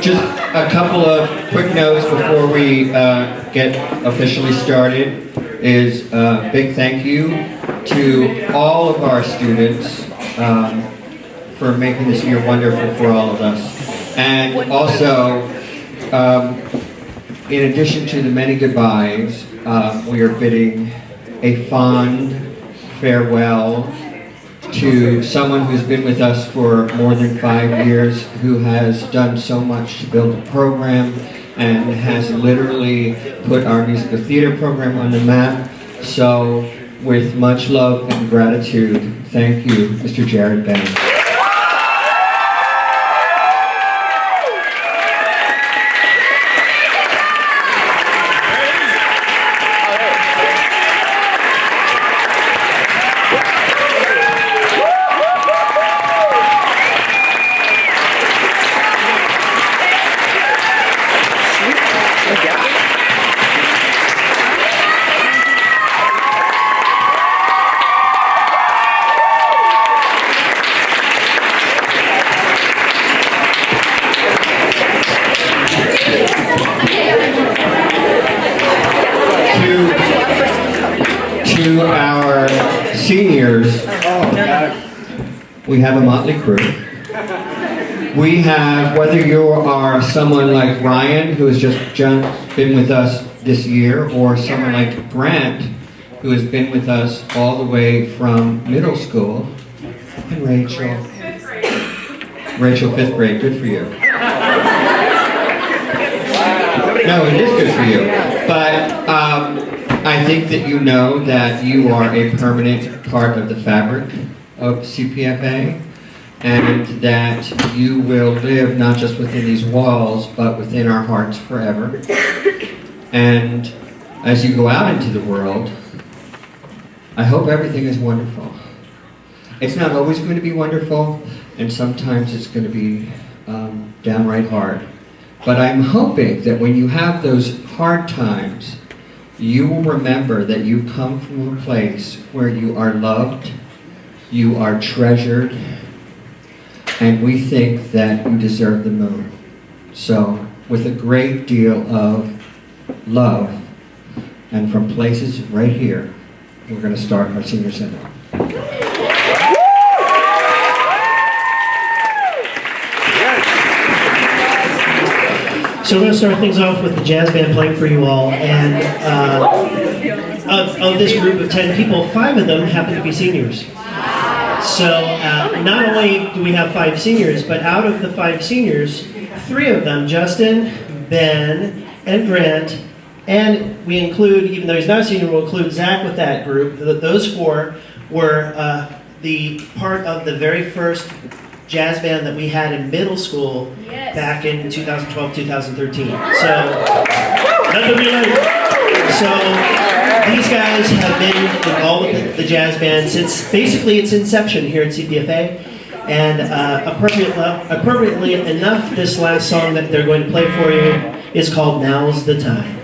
Just a couple of quick notes before we get officially started is a big thank you to all of our students for making this year wonderful for all of us. And also, in addition to the many goodbyes, we are bidding a fond farewell to someone who's been with us for more than 5 years, who has done so much to build a program and has literally put our musical theater program on the map. So, with much love and gratitude, thank you, Mr. Jared Bennett. To our seniors, we have a motley crew. We have, whether you are someone like Ryan, who has just been with us this year, or someone like Grant, who has been with us all the way from middle school, and Rachel, 5th grade, good for you. No, it is good for you. But I think that you know that you are a permanent part of the fabric of CPFA, and that you will live not just within these walls, but within our hearts forever. And as you go out into the world, I hope everything is wonderful. It's not always going to be wonderful, and sometimes it's going to be downright hard. But I'm hoping that when you have those hard times, you will remember that you come from a place where you are loved, you are treasured, and we think that you deserve the moon. So, with a great deal of love, and from places right here, we're going to start our senior center. So we're going to start things off with the jazz band playing for you all, and of this group of 10 people, 5 of them happen to be seniors. So not only do we have 5 seniors, but out of the 5 seniors, 3 of them, Justin, Ben, and Grant, and we include, even though he's not a senior, we'll include Zach with that group. Those 4 were the part of the very first jazz band that we had in middle school back in 2012, 2013. So, these guys have been involved with the jazz band since basically its inception here at CPFA. And appropriately enough, this last song that they're going to play for you is called Now's the Time.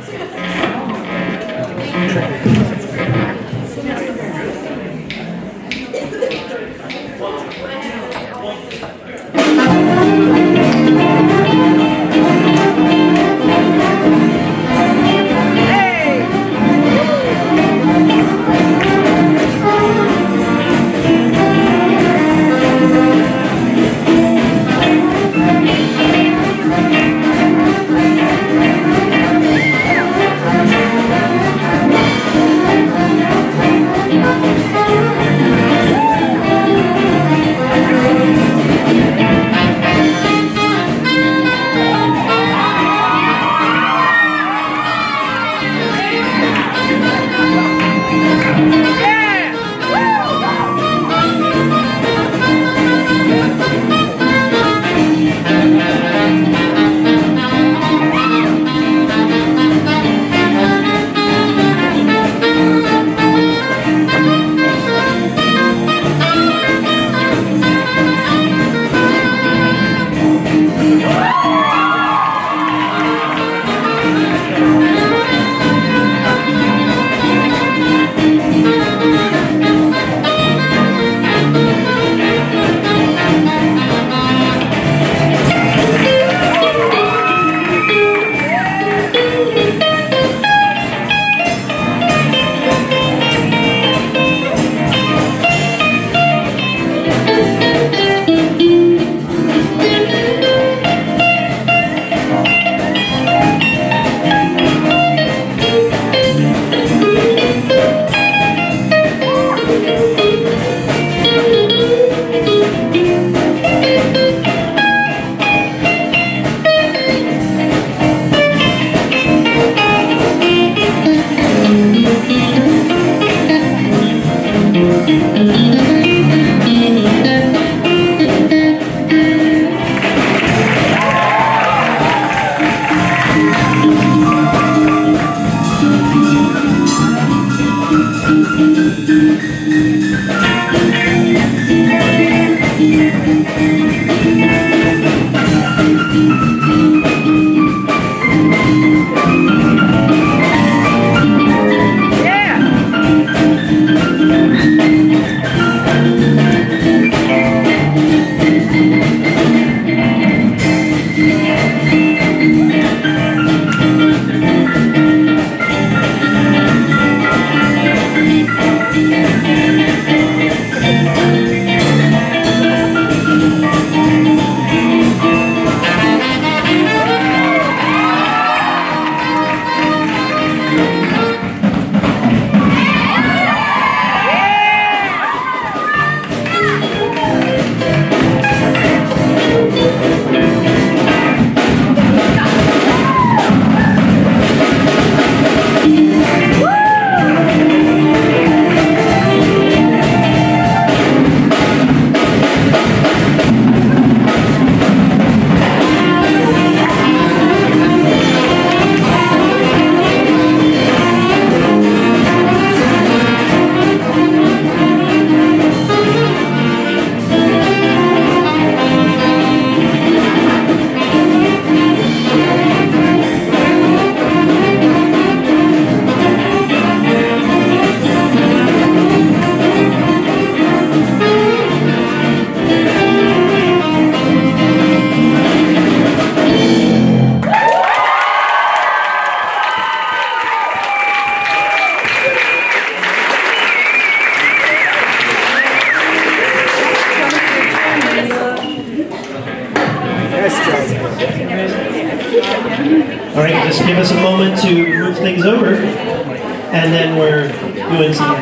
All right, just give us a moment to move things over, and then we're doing some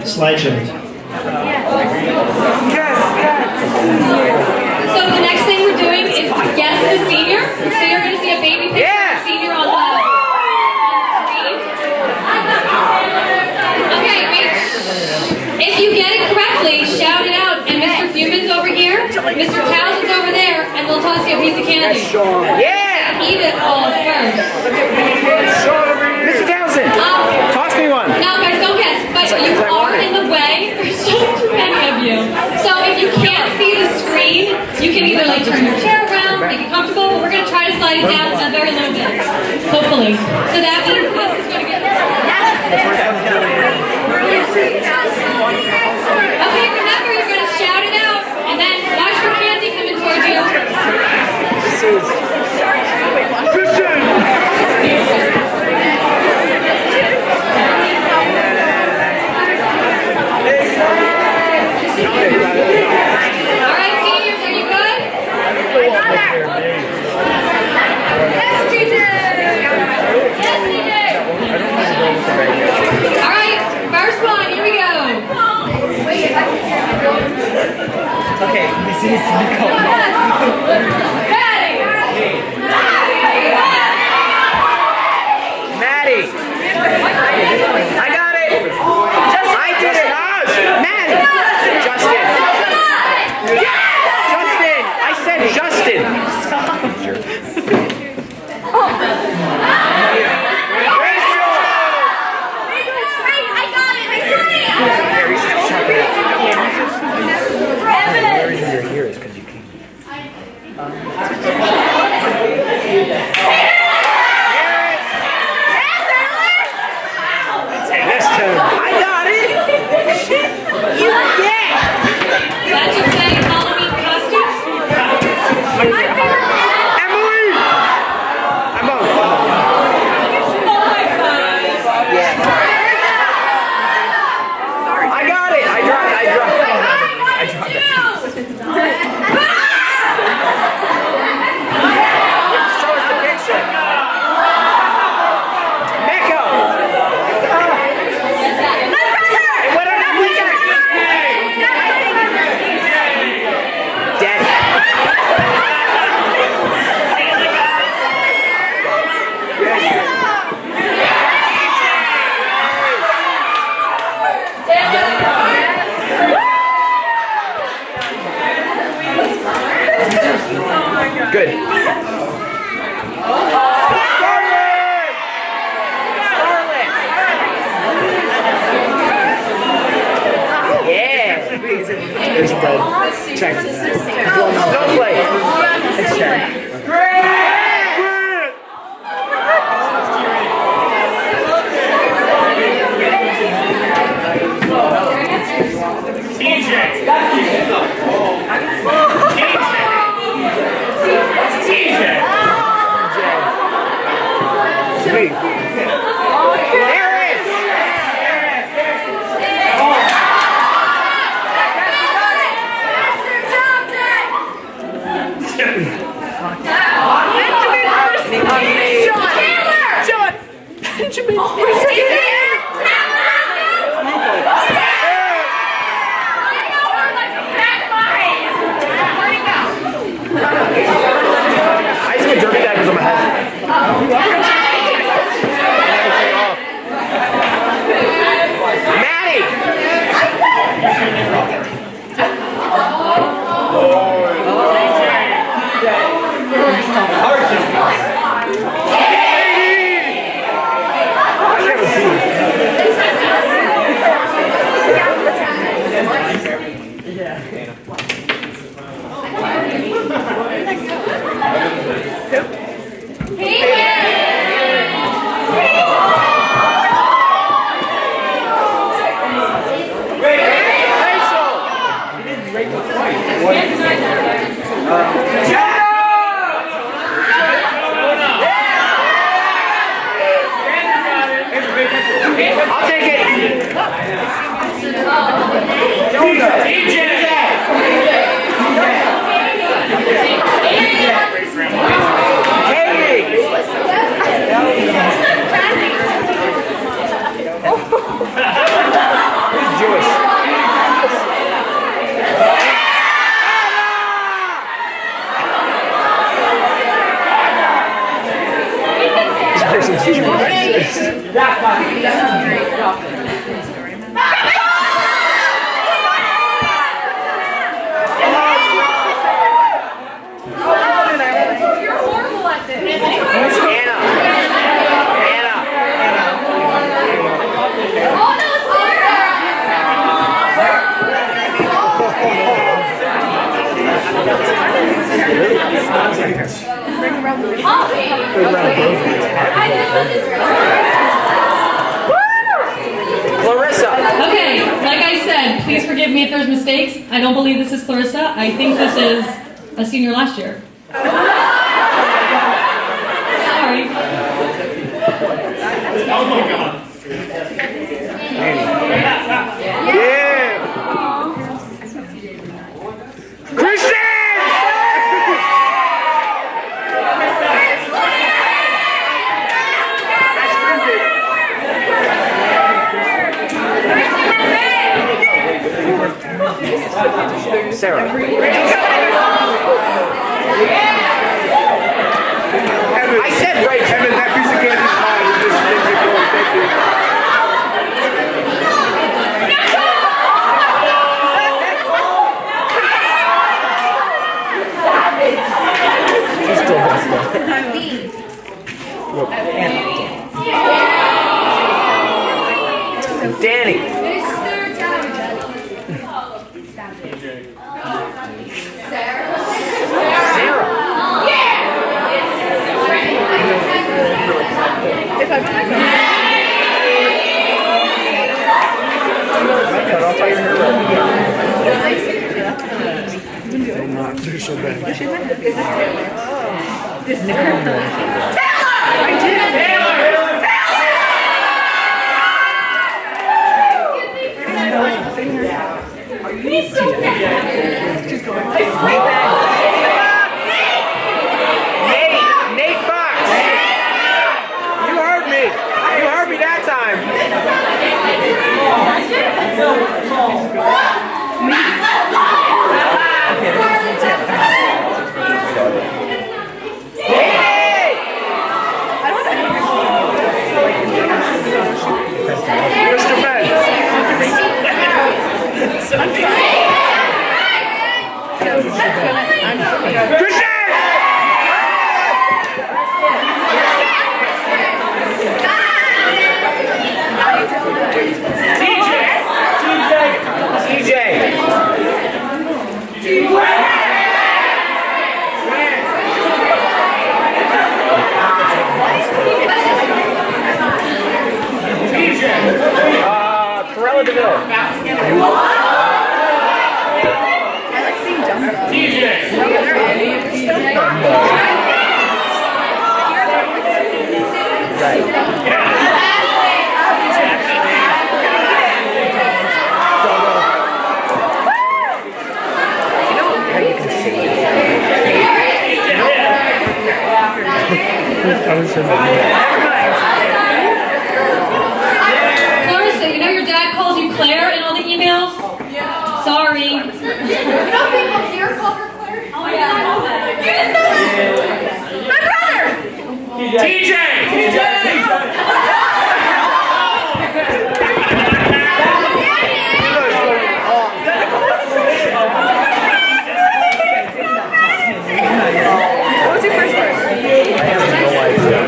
slideshows. So the next thing we're doing is guess the senior. So you're going to see a baby picture of the senior on the screen. Okay, wait. If you get it correctly, shout it out. And Mr. Fuman's over here, Mr. Townsend's over there, and they'll toss you a piece of candy. Yeah! Eat it all first. Mr. Townsend, toss me one. No, guys, don't guess. But you are in the way. There's just too many of you. So if you can't see the screen, you can either like turn your chair around, make it comfortable, but we're going to try to slide it down a very little bit. Hopefully. So that means this is going to get... Okay, remember, you're going to shout it out, and then watch for candy coming towards you. All right, seniors, are you good? Yes, DJ! Yes, DJ! All right, first one, here we go. Okay, this is Maddie! I got it! I did it! Maddie! Justin! Justin! I said Justin! That's your saying Halloween costume? Emily! I'm on. Oh my God. I got it! I dropped it. Show us the picture. Mecca! It went on that picture! Daddy. Good. Yeah. There's bread. Check. Snowflake. It's check. I just get dirty daggers on my head. There's some teacher practices. You're horrible at this. Anna. Oh no, Clarissa. Okay, like I said, please forgive me if there's mistakes. I don't believe this is Clarissa. I think this is a senior last year. Sorry. Oh my God. Yeah. Christian! Sarah. I said right, Kevin, that piece of candy is mine. You just didn't get going. Thank you. She still does that. Danny. Sarah. Cut off all your hair. They're so bad. Nate Fox. You heard me. You heard me that time. Mr. Ben. Christian! TJ! Corella DeVille. Clarissa, you know your dad calls you Claire in all the emails? Yeah. Sorry. You know people here call her Claire? Oh yeah, I know that. You didn't know that? My brother! TJ! What's your first word? I have no idea.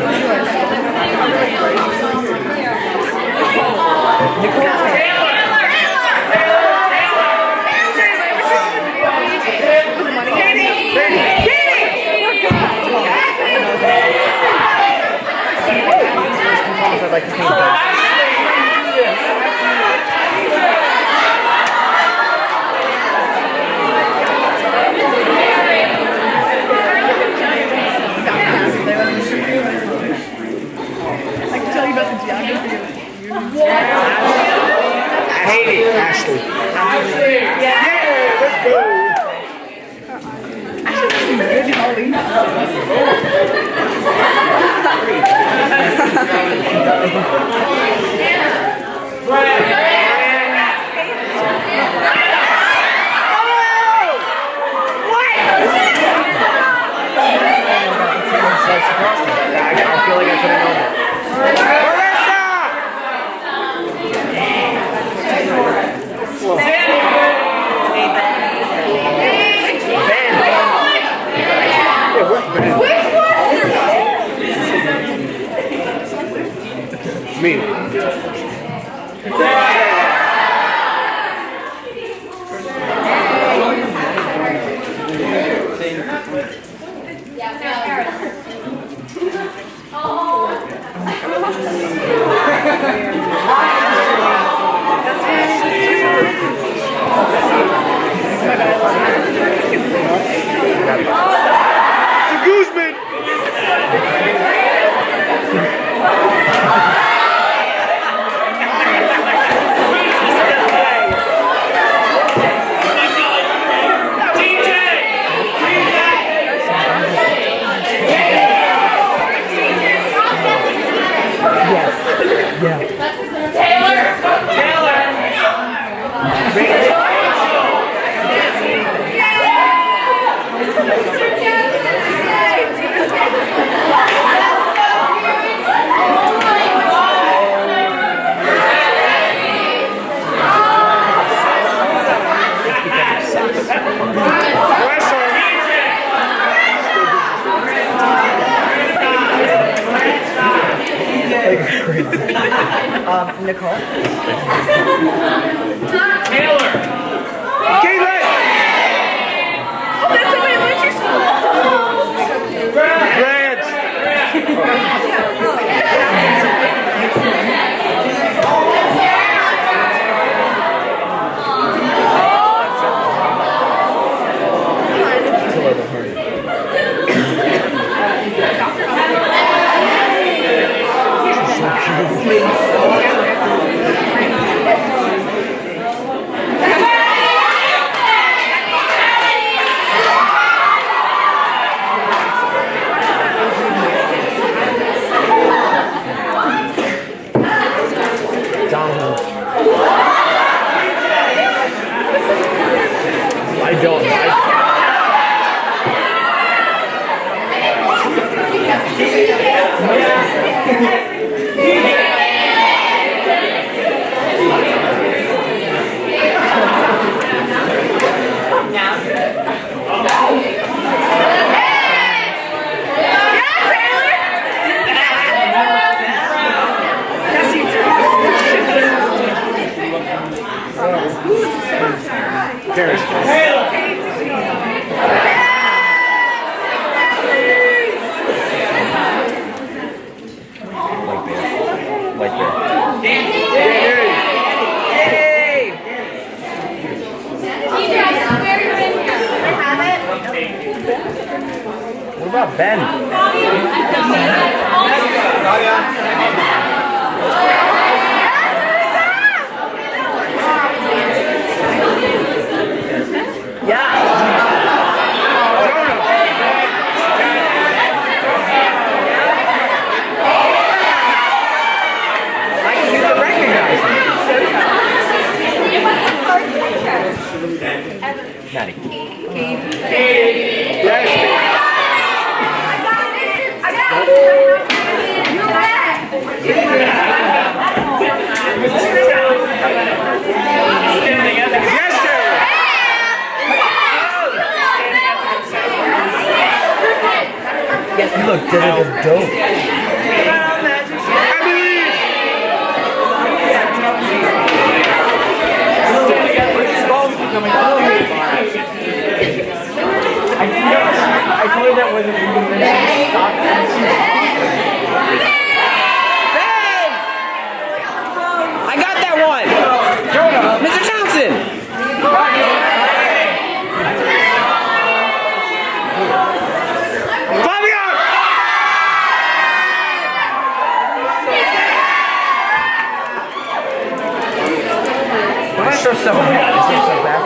I'd like to paint that. I can tell you about the geography. I hate it, Ashley. Yeah, let's go. Actually, there's some good Halloween. I feel like I should have known that. Me. It's a Guzman. Nicole. Taylor. Caitlin. Oh, that's how elementary school. Grant. I don't. What about Ben? Maddie. Yes. Yes, you look dope. I told her that wasn't even Hey! I got that one! Mr. Thompson! Fabio! I'm not sure someone has this back.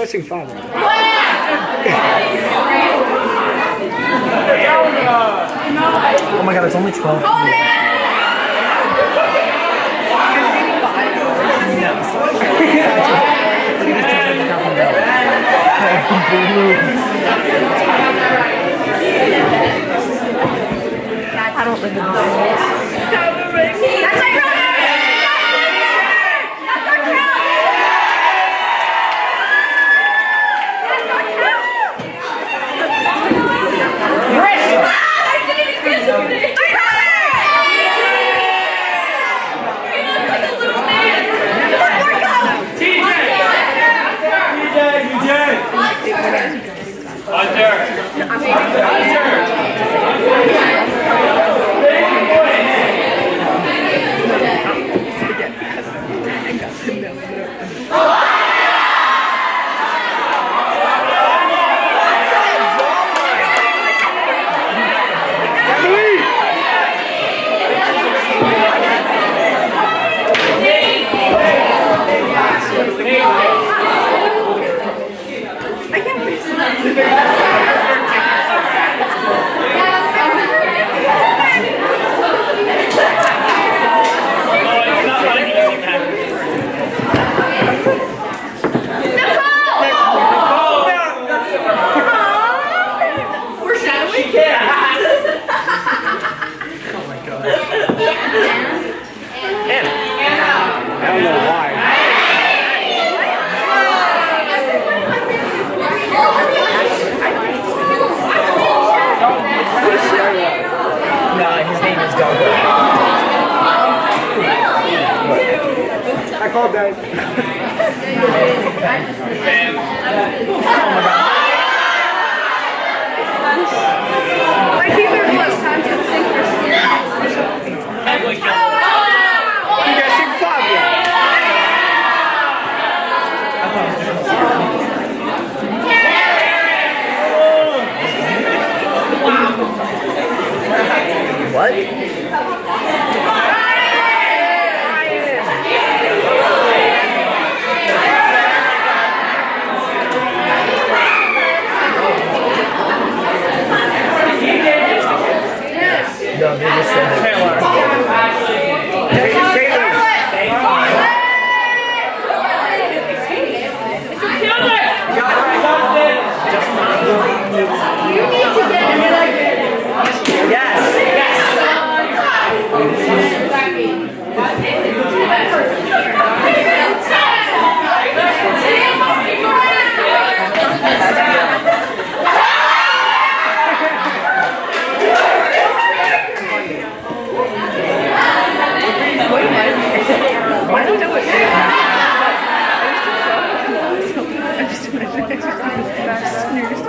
guessing 5. Oh my god, it's only 12. I don't live in the house. That's my brother! That's our count! That's our count! I didn't even get something! My brother! He looks like a little man! One more count! I don't know why. His name is Doug. I called that. I think there's less time to sing for You guys sing 5 yet? What? No, they just said Taylor. You need to get it. Yes. Why don't you do it? I just imagine it just sneers to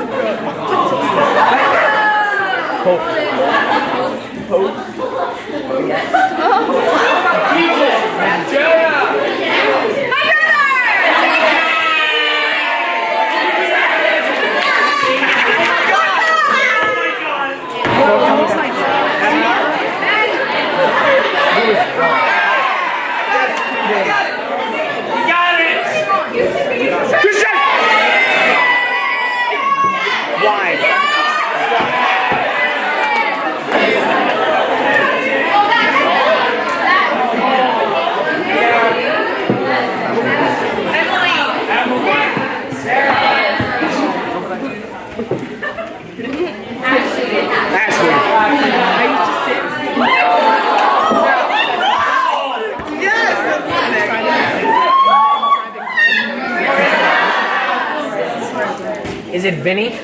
Is it Vinny?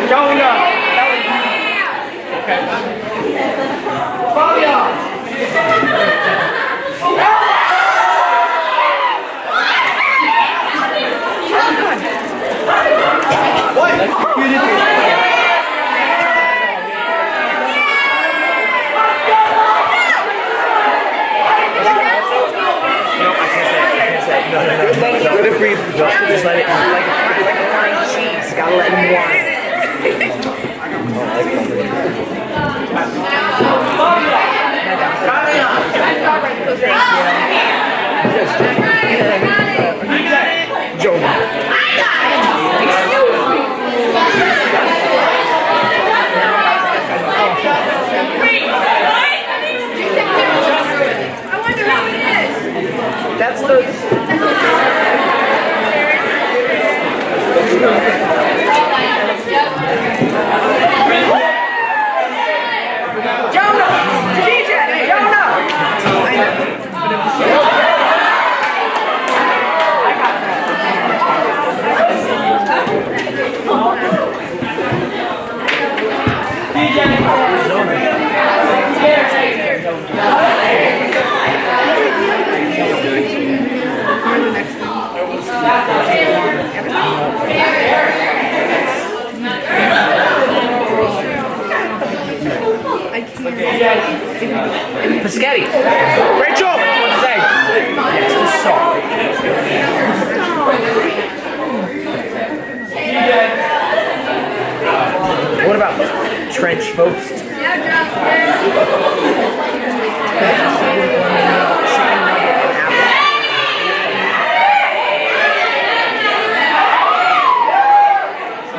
Jonah. Okay. Fabio. What? You did it. No. Good if we just let it like a fine cheese. Gotta let him whine. Jonah. I wonder who it is. That's the. Paschetti. Rachel, what to say? Yes, the salt. What about trench toast?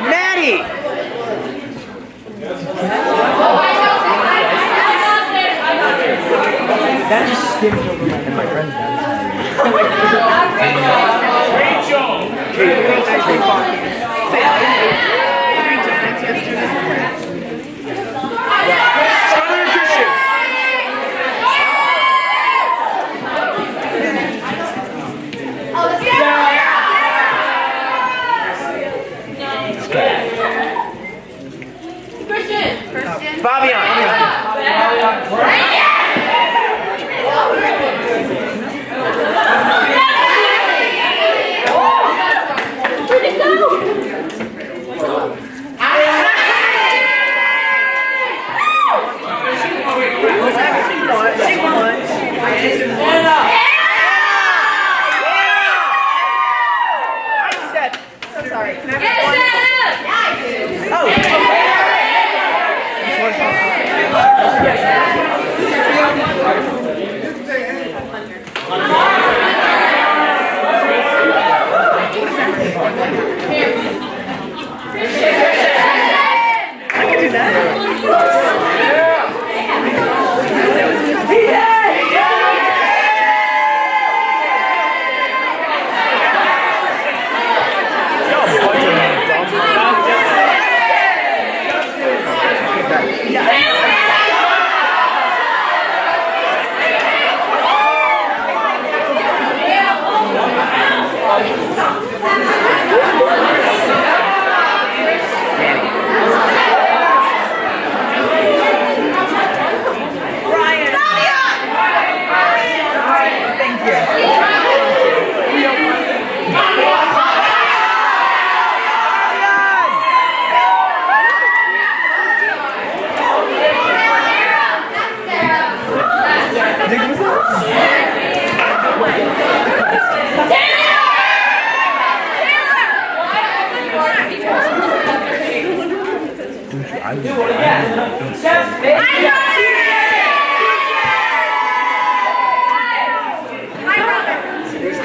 Maddie! That just skimmed over my friend's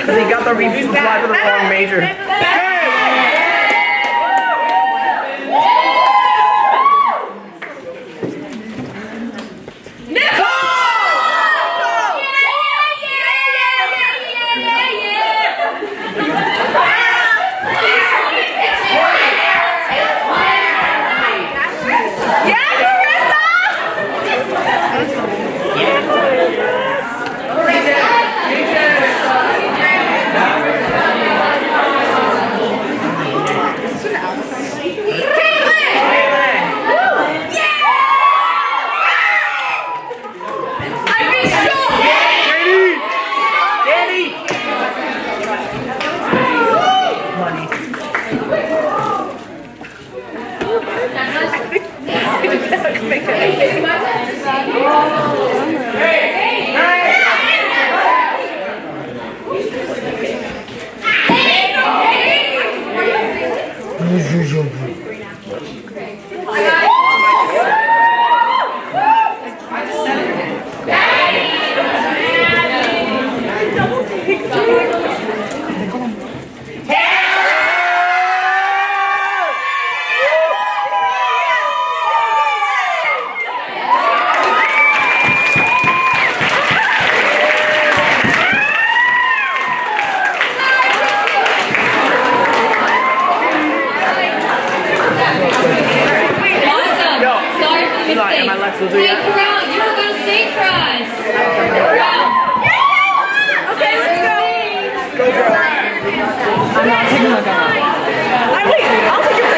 Because he got the reply for the wrong major. Hey, Corral, you were going to sing for us. Corral. Okay, let's go. Go, girl. I'm not taking my gun off. Wait, I'll take your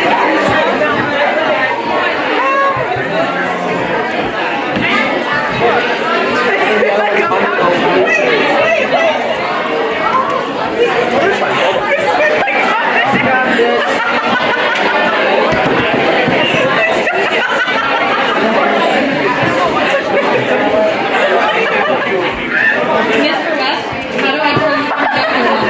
Mr. West, how do I turn the projector on?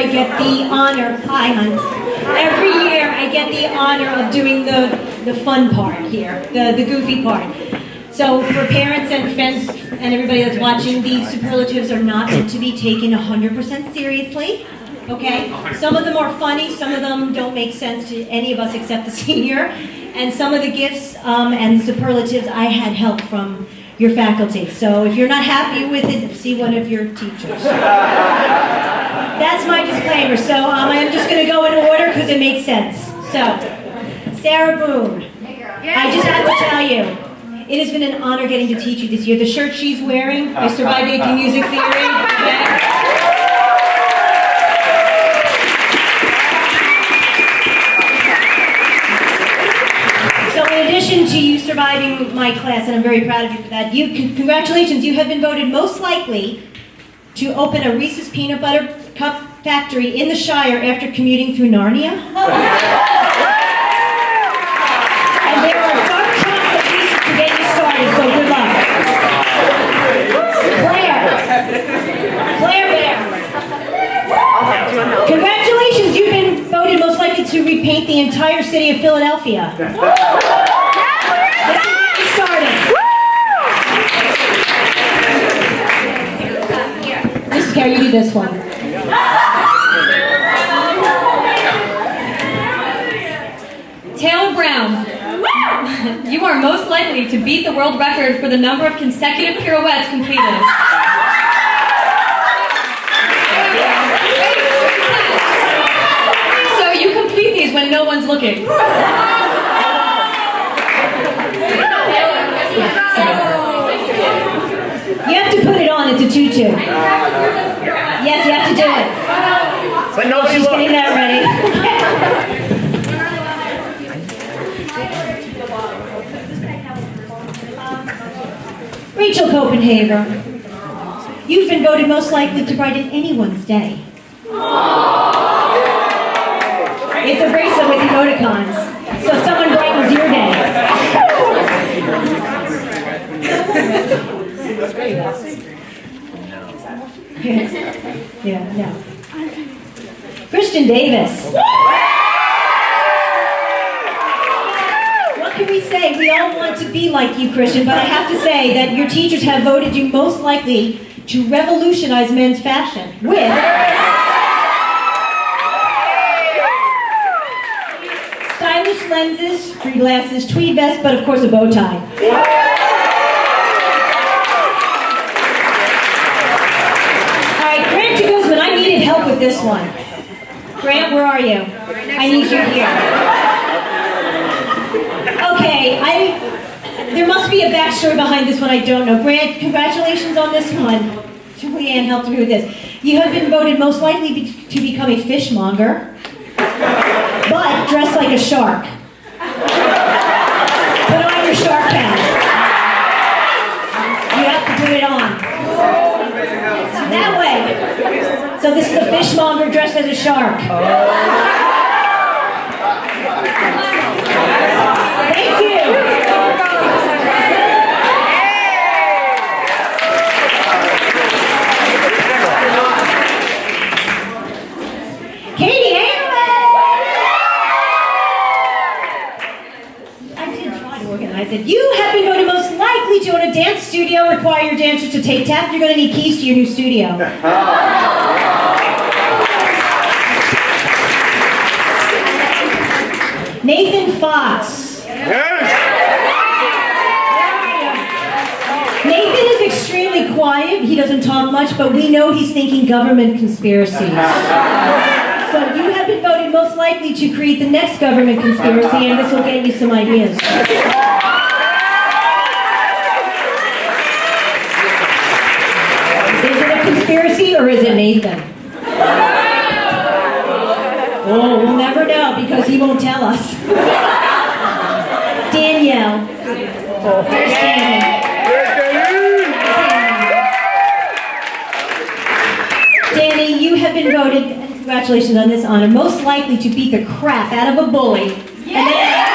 I get the honor, hi hon, every year I get the honor of doing the fun part here, the goofy part. So for parents and friends and everybody that's watching, these superlatives are not meant to be taken 100% seriously. Okay? Some of them are funny, some of them don't make sense to any of us except the senior. And some of the gifts and the superlatives, I had help from your faculty. So if you're not happy with it, see one of your teachers. That's my disclaimer. So I'm just going to go in order because it makes sense. So, Sarah Boone, I just have to tell you, it has been an honor getting to teach you this year. The shirt she's wearing, I survived AP Music Theory. Okay? So in addition to you surviving my class, and I'm very proud of you for that, congratulations, you have been voted most likely to open a Reese's Peanut Butter Cup factory in the Shire after commuting through Narnia. And there are dark chocolate pieces to get you started, so good luck. Claire Bear. Congratulations, you've been voted most likely to repaint the entire city of Philadelphia. Let's get you started. Mrs. Carey, you do this one. Taylor Brown, you are most likely to beat the world record for the number of consecutive pirouettes completed. So you complete these when no one's looking. You have to put it on, it's a tutu. Yes, you have to do it. But nobody She's looked. getting that ready. Rachel Copenhaver, you've been voted most likely to brighten anyone's day. It's a bracelet with emoticons, so someone brightens your day. Yeah, no. Christian Davis. What can we say? We all want to be like you, Christian, but I have to say that your teachers have voted you most likely to revolutionize men's fashion with stylish lenses, free glasses, tweed vest, but of course a bow tie. All right, Grant Guzman, I needed help with this one. Grant, where are you? I need you here. Okay, there must be a backstory behind this one I don't know. Grant, congratulations on this one. Julianne helped me with this. You have been voted most likely to become a fishmonger, but dressed like a shark. Put on your shark hat. You have to put it on. That way. So this is a fishmonger dressed as a shark. Thank you. Katie Hamlin! I did try to organize it. You have been voted most likely to own a dance studio, require your dancers to take tap. You're going to need keys to your new studio. Nathan Fox. Nathan is extremely quiet. He doesn't talk much, but we know he's thinking government conspiracies. So you have been voted most likely to create the next government conspiracy, and this will get you some ideas. Is it a conspiracy or is it Nathan? Oh, we'll never know because he won't tell us. Danielle. Where's Danny? Danny, you have been voted, and congratulations on this honor, most likely to beat the crap out of a bully. And then,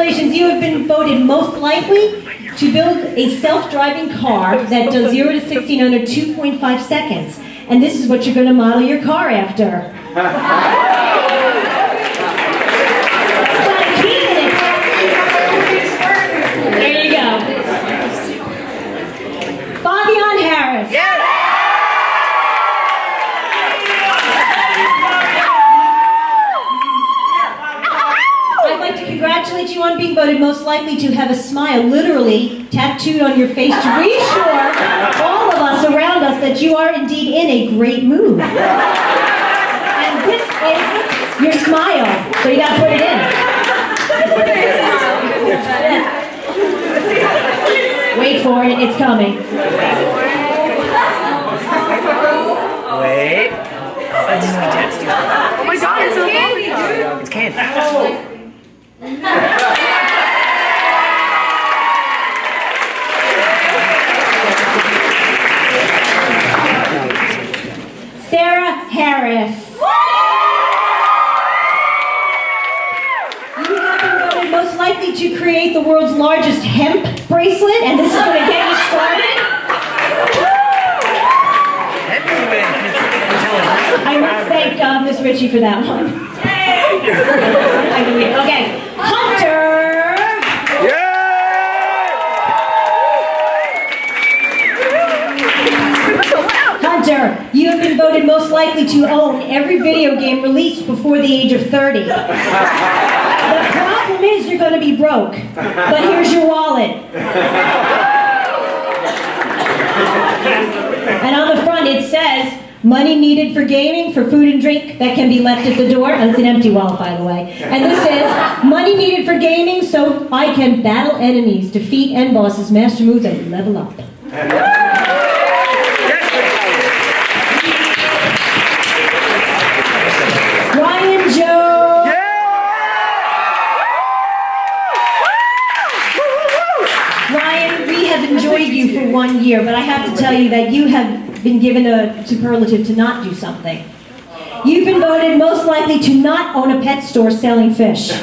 congratulations, you have been voted most likely to build a self-driving car that does 0 to 60 in under 2.5 seconds. And this is what you're going to model your car after. There you go. Fabian Harris. I'd like to congratulate you on being voted most likely to have a smile literally tattooed on your face to reassure all of us around us that you are indeed in a great mood. And this is your smile, so you gotta put it in. Wait for it, it's coming. Wait. Let's do it. Oh my god, it's so candy, dude. It's candy. Sarah Harris. You have been voted most likely to create the world's largest hemp bracelet, and this is going to get you started. I must thank Miss Ritchie for that one. Okay, Hunter. Hunter, you have been voted most likely to own every video game released before the age of 30. The problem is you're going to be broke, but here's your wallet. And on the front it says, money needed for gaming, for food and drink that can be left at the door. That's an empty wallet, by the way. And this is money needed for gaming so I can battle enemies, defeat end bosses, master moves, and level up. Ryan Joe. Ryan, we have enjoyed you for 1 year, but I have to tell you that you have been given a superlative to not do something. You've been voted most likely to not own a pet store selling fish. I'm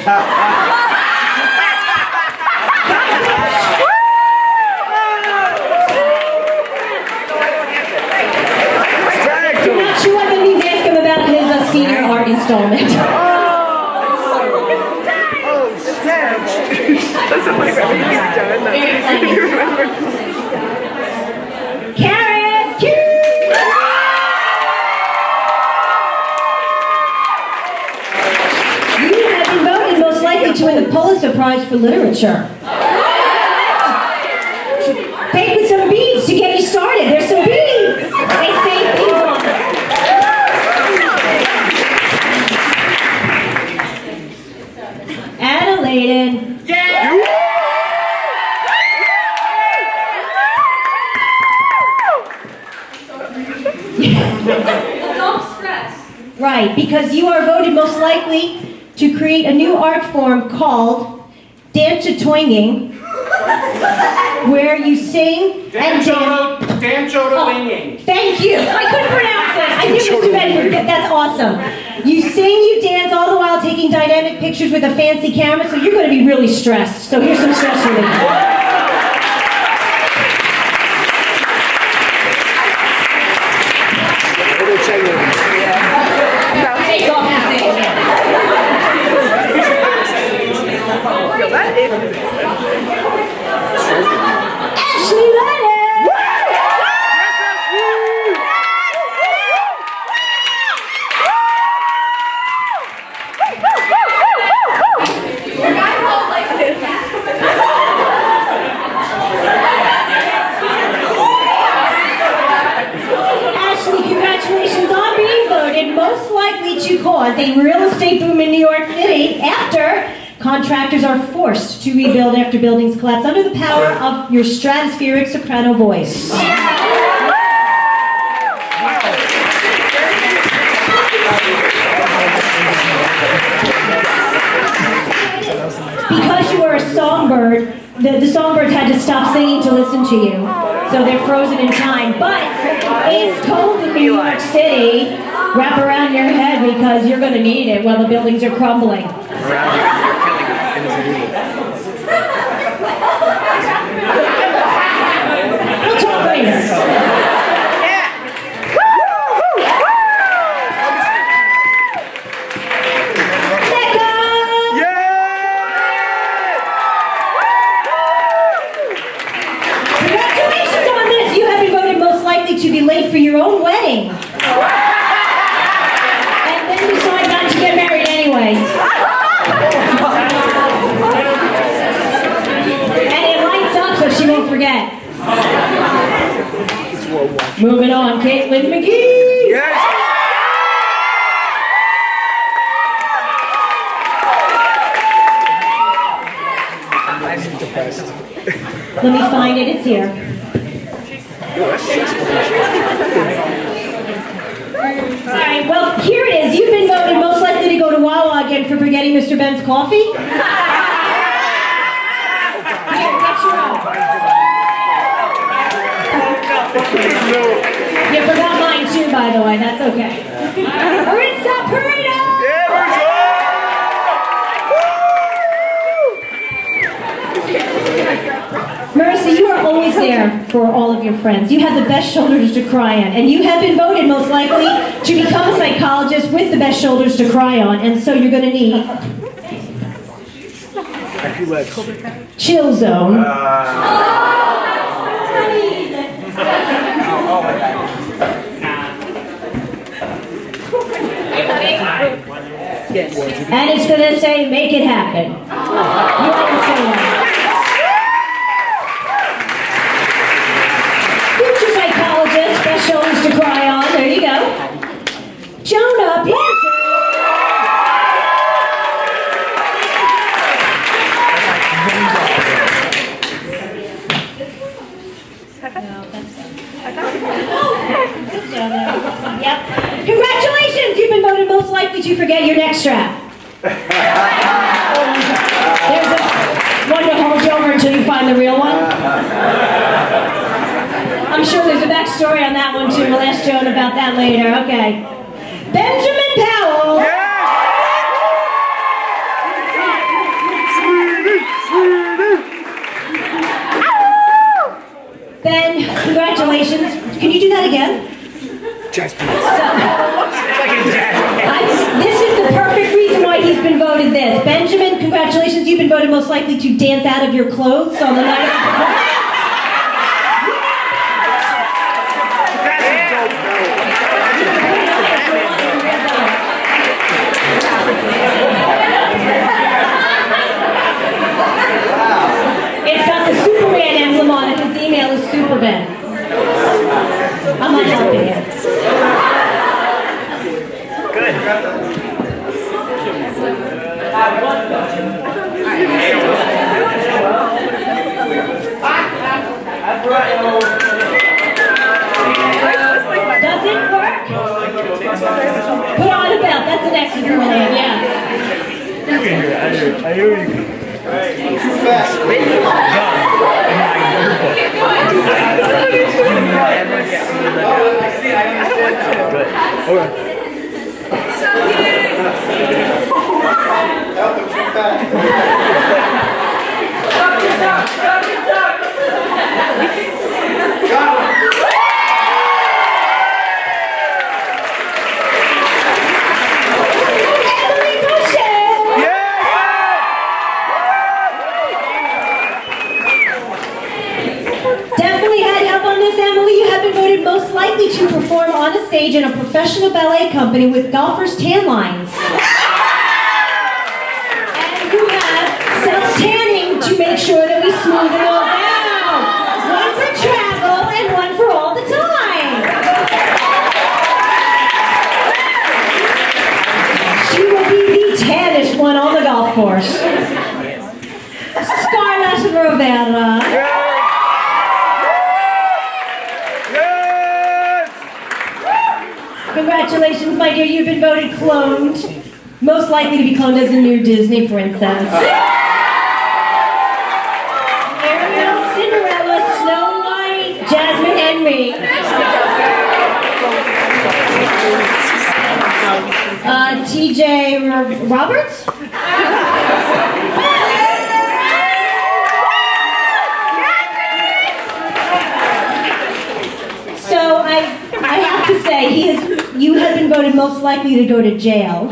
not sure what that means. Ask him about his senior art installment. That's so funny for everything he's done. That's if you remember. Karen Q. You have been voted most likely to win the Pulitzer Prize for Literature. Paint with some beads to get you started. There's some beads. They say things on them. Anna Layden. Don't stress. Right, because you are voted most likely to create a new art form called dance-a-twinging, where you sing and dance. Dance-a-twinging. Thank you. I couldn't pronounce it. I knew it was too bad. That's awesome. You sing, you dance, all the while taking dynamic pictures with a fancy camera, so you're going to be really stressed. So here's some stress relief. Take off your thing. Ashley Lennon! Ashley, congratulations on being voted most likely to cause a real estate boom in New York City after contractors are forced to rebuild after buildings collapse under the power of your stratospheric soprano voice. Because you are a songbird, the songbirds had to stop singing to listen to you. So they're frozen in time. But it's cold in New York City. Wrap around your head because you're going to need it while the buildings are crumbling. Moving on, Caitlin McGee. Yes! I'm depressed. Let me find it. It's here. All right. Well, here it is. You've been voted most likely to go to Wawa again for forgetting Mr. Ben's coffee. Here, get your own. You forgot mine too, by the way. That's okay. Marissa Perino! Yeah, Marissa, you are always there for all of your friends. You have the best shoulders to cry on, and you have been voted most likely to become a psychologist with the best shoulders to cry on, and so you're going to need Chill Zone. And it's going to say, make it happen. You have to say that. Future psychologist, best shoulders to cry on. There you go. Jonah Pearson. Yep. Congratulations! You've been voted most likely to forget your neck strap. There's one to hold you over until you find the real one. I'm sure there's a backstory on that one too. We'll ask Joan about that later. Okay. Benjamin Powell. Ben, congratulations. Can you do that again? Jazz This is the perfect reason why he's been voted this. Benjamin, congratulations. You've been voted most likely to dance out of your clothes on the night of the performance. It's got the Superman emblem on it. His email is Superman. I'm not helping him. Good. Does it work? Put on a belt. That's an extra girl name, yes. I hear you. Definitely had help on this, Emily. You have been voted most likely to perform on a stage in a professional ballet company with golfers' tan lines. And you have self-tanning to make sure that we smooth it all out. One for travel and one for all the time. She will be the tannest one on the golf course. Scarlett Rivera. Congratulations, my dear. You've been voted cloned. Most likely to be cloned as a new Disney princess. Ariel, Cinderella, Snow White, Jasmine, and me. TJ Roberts? So I have to say, you have been voted most likely to go to jail.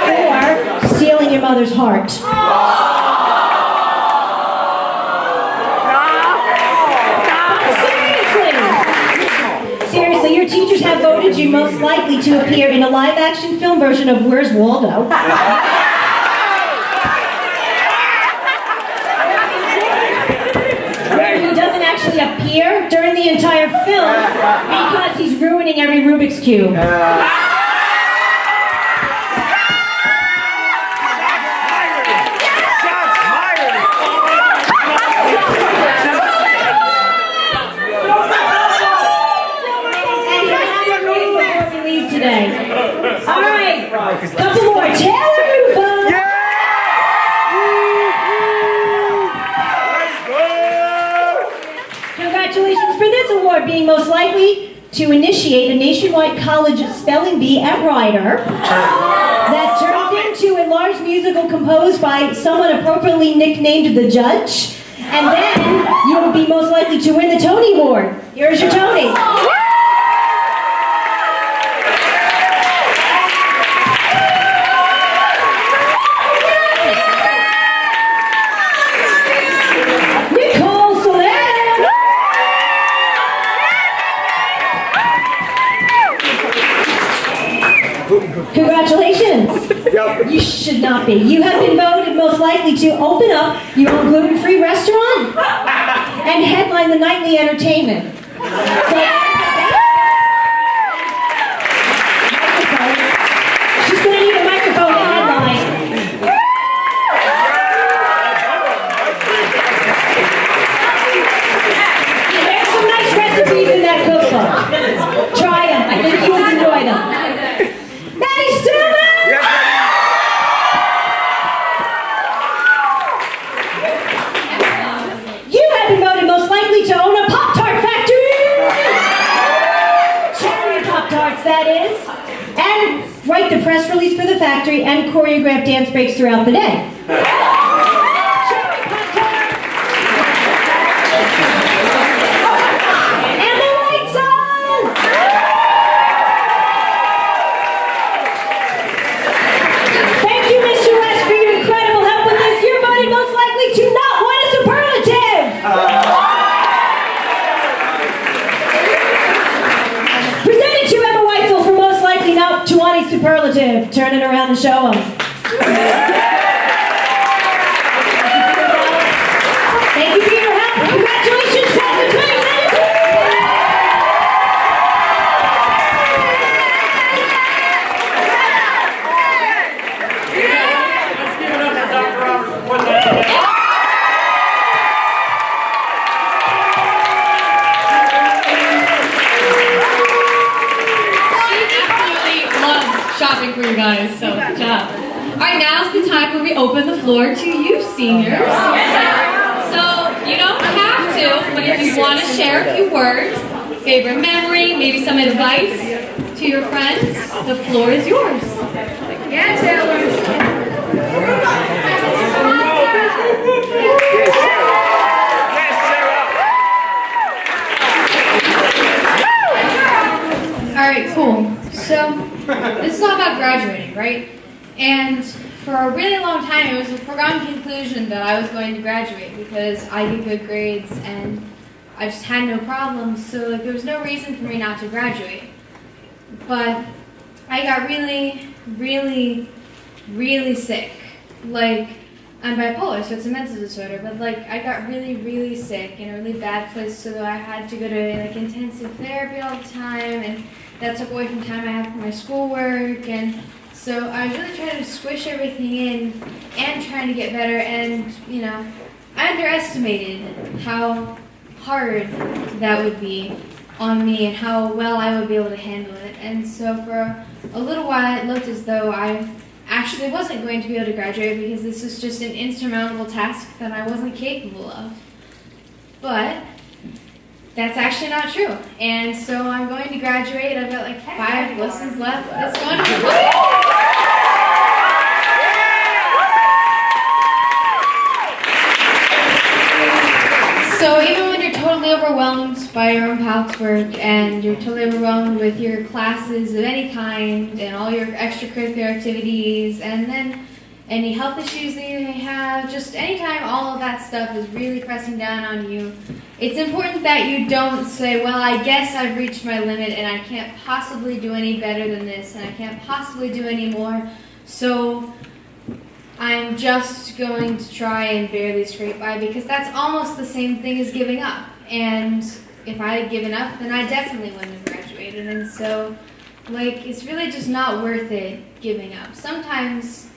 Or stealing your mother's heart. Seriously, your teachers have voted you most likely to appear in a live-action film version of Where's Waldo? here during the entire film because he's ruining every Rubik's Cube. Today. All right, couple more. Taylor Rufa. Congratulations for this award, being most likely to initiate a nationwide college spelling bee at Rider that turns into a large musical composed by someone appropriately nicknamed the Judge, and then you will be most likely to win the Tony Award. Here's your Tony. Congratulations. Yep. You should not be. You have been voted most likely to open up your own gluten-free restaurant and headline the nightly entertainment. She's going to need a microphone to headline. There's some nice recipes in that cookbook. Try them. I think you'll enjoy them. To own a Pop-Tart factory! Cherry Pop-Tarts, that is. And write the press release for the factory and choreograph dance breaks throughout the day. Cherry Pop-Tart! And the lights on! Thank you, Mr. West, for your incredible help with this. You're voted most likely to not win a superlative! To want a superlative. Turn it around and show them. Thank you for your help. Congratulations, Patrick. Let's give it up for Dr. Roberts for putting that together. Shopping for you guys, so good job. Alright, now's the time where we open the floor to you seniors. So, you don't have to, but if you want to share a few words, favorite memory, maybe some advice to your friends, the floor is yours. Yeah, Taylor. Alright, cool. So, this is all about graduating, right? And for a really long time, it was a foregone conclusion that I was going to graduate because I get good grades and I just had no problems. So, like, there was no reason for me not to graduate. But I got really, really, really sick. Like, I'm bipolar, so it's a mental disorder. But like, I got really, really sick in a really bad place, so I had to go to like intensive therapy all the time, and that took away from time I had for my schoolwork, and so I was really trying to squish everything in and trying to get better, and you know, I underestimated how hard that would be on me and how well I would be able to handle it. And so for a little while it looked as though I actually wasn't going to be able to graduate because this was just an insurmountable task that I wasn't capable of. But that's actually not true. And so I'm going to graduate. I've got like 5 lessons left. It's going to be fun. So even when you're totally overwhelmed by your own housework and you're totally overwhelmed with your classes of any kind and all your extracurricular activities and then any health issues that you may have, just anytime all of that stuff is really pressing down on you, it's important that you don't say, well, I guess I've reached my limit and I can't possibly do any better than this and I can't possibly do any more, so I'm just going to try and barely scrape by, because that's almost the same thing as giving up. And if I had given up, then I definitely wouldn't have graduated. And so, like, it's really just not worth it giving up. Sometimes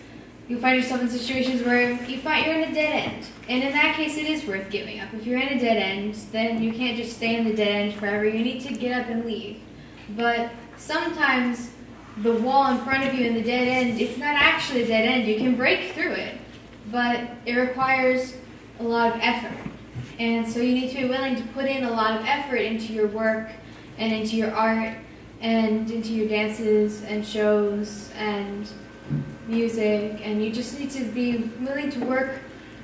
you find yourself in situations where you find you're in a dead end. And in that case, it is worth giving up. If you're in a dead end, then you can't just stay in the dead end forever. You need to get up and leave. But sometimes the wall in front of you in the dead end, it's not actually a dead end. You can break through it, but it requires a lot of effort. And so you need to be willing to put in a lot of effort into your work and into your art and into your dances and shows and music, and you just need to be willing to work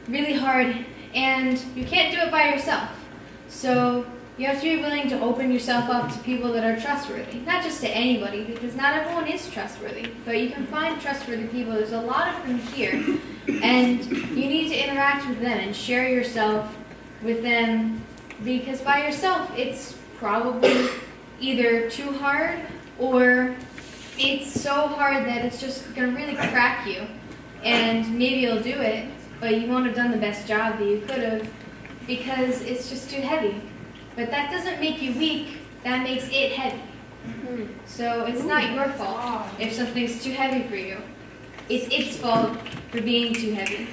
really hard, and you can't do it by yourself. So you have to be willing to open yourself up to people that are trustworthy. Not just to anybody, because not everyone is trustworthy, but you can find trustworthy people. There's a lot of them here, and you need to interact with them and share yourself with them, because by yourself it's probably either too hard or it's so hard that it's just going to really crack you, and maybe you'll do it, but you won't have done the best job that you could have because it's just too heavy. But that doesn't make you weak, that makes it heavy. So it's not your fault if something's too heavy for you. It's its fault for being too heavy.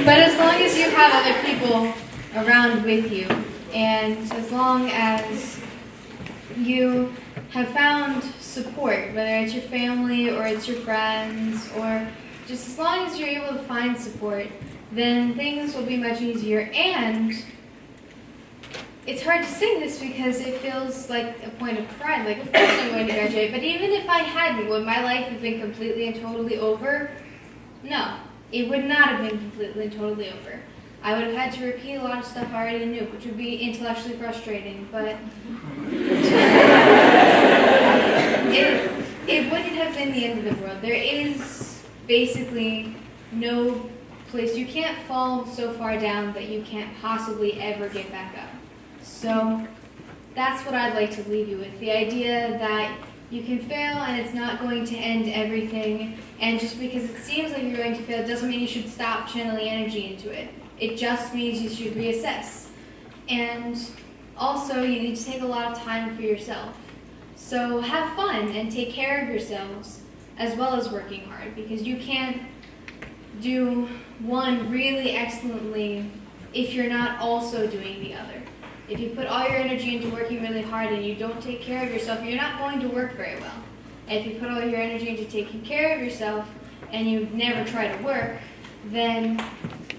But as long as you have other people around with you, and as long as you have found support, whether it's your family or it's your friends, or just as long as you're able to find support, then things will be much easier. And it's hard to say this because it feels like a point of pride, like of course I'm going to graduate, but even if I hadn't, would my life have been completely and totally over? No. It would not have been completely and totally over. I would have had to repeat a lot of stuff I already knew, which would be intellectually frustrating, but it wouldn't have been the end of the world. There is basically no place. You can't fall so far down that you can't possibly ever get back up. So that's what I'd like to leave you with, the idea that you can fail and it's not going to end everything, and just because it seems like you're going to fail doesn't mean you should stop channeling energy into it. It just means you should reassess. And also you need to take a lot of time for yourself. So have fun and take care of yourselves as well as working hard, because you can't do one really excellently if you're not also doing the other. If you put all your energy into working really hard and you don't take care of yourself, you're not going to work very well. And if you put all your energy into taking care of yourself and you never try to work, then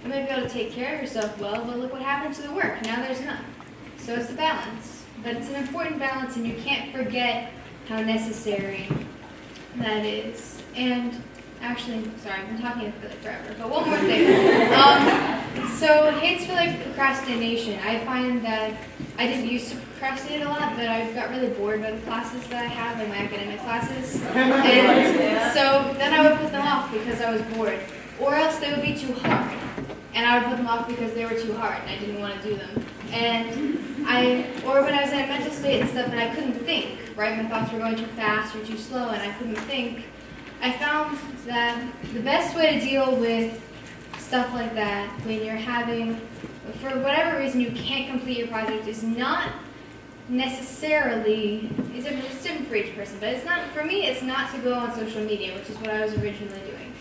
you might be able to take care of yourself well, but look what happened to the work. Now there's none. So it's a balance. But it's an important balance, and you can't forget how necessary that is. And actually, sorry, I've been talking for like forever, but one more thing. So hints for like procrastination. I find that I didn't used to procrastinate a lot, but I got really bored by the classes that I have, like my academic classes. And so then I would put them off because I was bored. Or else they would be too hard. And I would put them off because they were too hard and I didn't want to do them. Or when I was in a mental state and stuff and I couldn't think, right? My thoughts were going too fast or too slow and I couldn't think. I found that the best way to deal with stuff like that, when you're having, for whatever reason you can't complete your project, is not necessarily, it's different for each person, but it's not, for me, it's not to go on social media, which is what I was originally doing.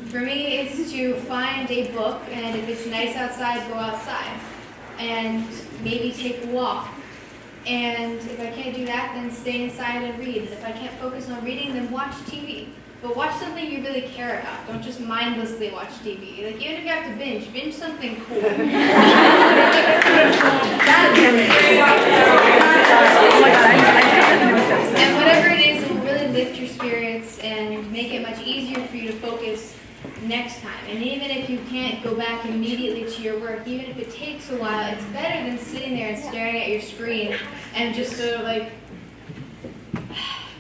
For me, it's to find a book, and if it's nice outside, go outside, and maybe take a walk. And if I can't do that, then stay inside and read. And if I can't focus on reading, then watch TV. But watch something you really care about. Don't just mindlessly watch TV. Like, even if you have to binge something cool. Oh my god, And whatever it is, it will really lift your spirits and make it much easier for you to focus next time. And even if you can't go back immediately to your work, even if it takes a while, it's better than sitting there and staring at your screen and just sort of like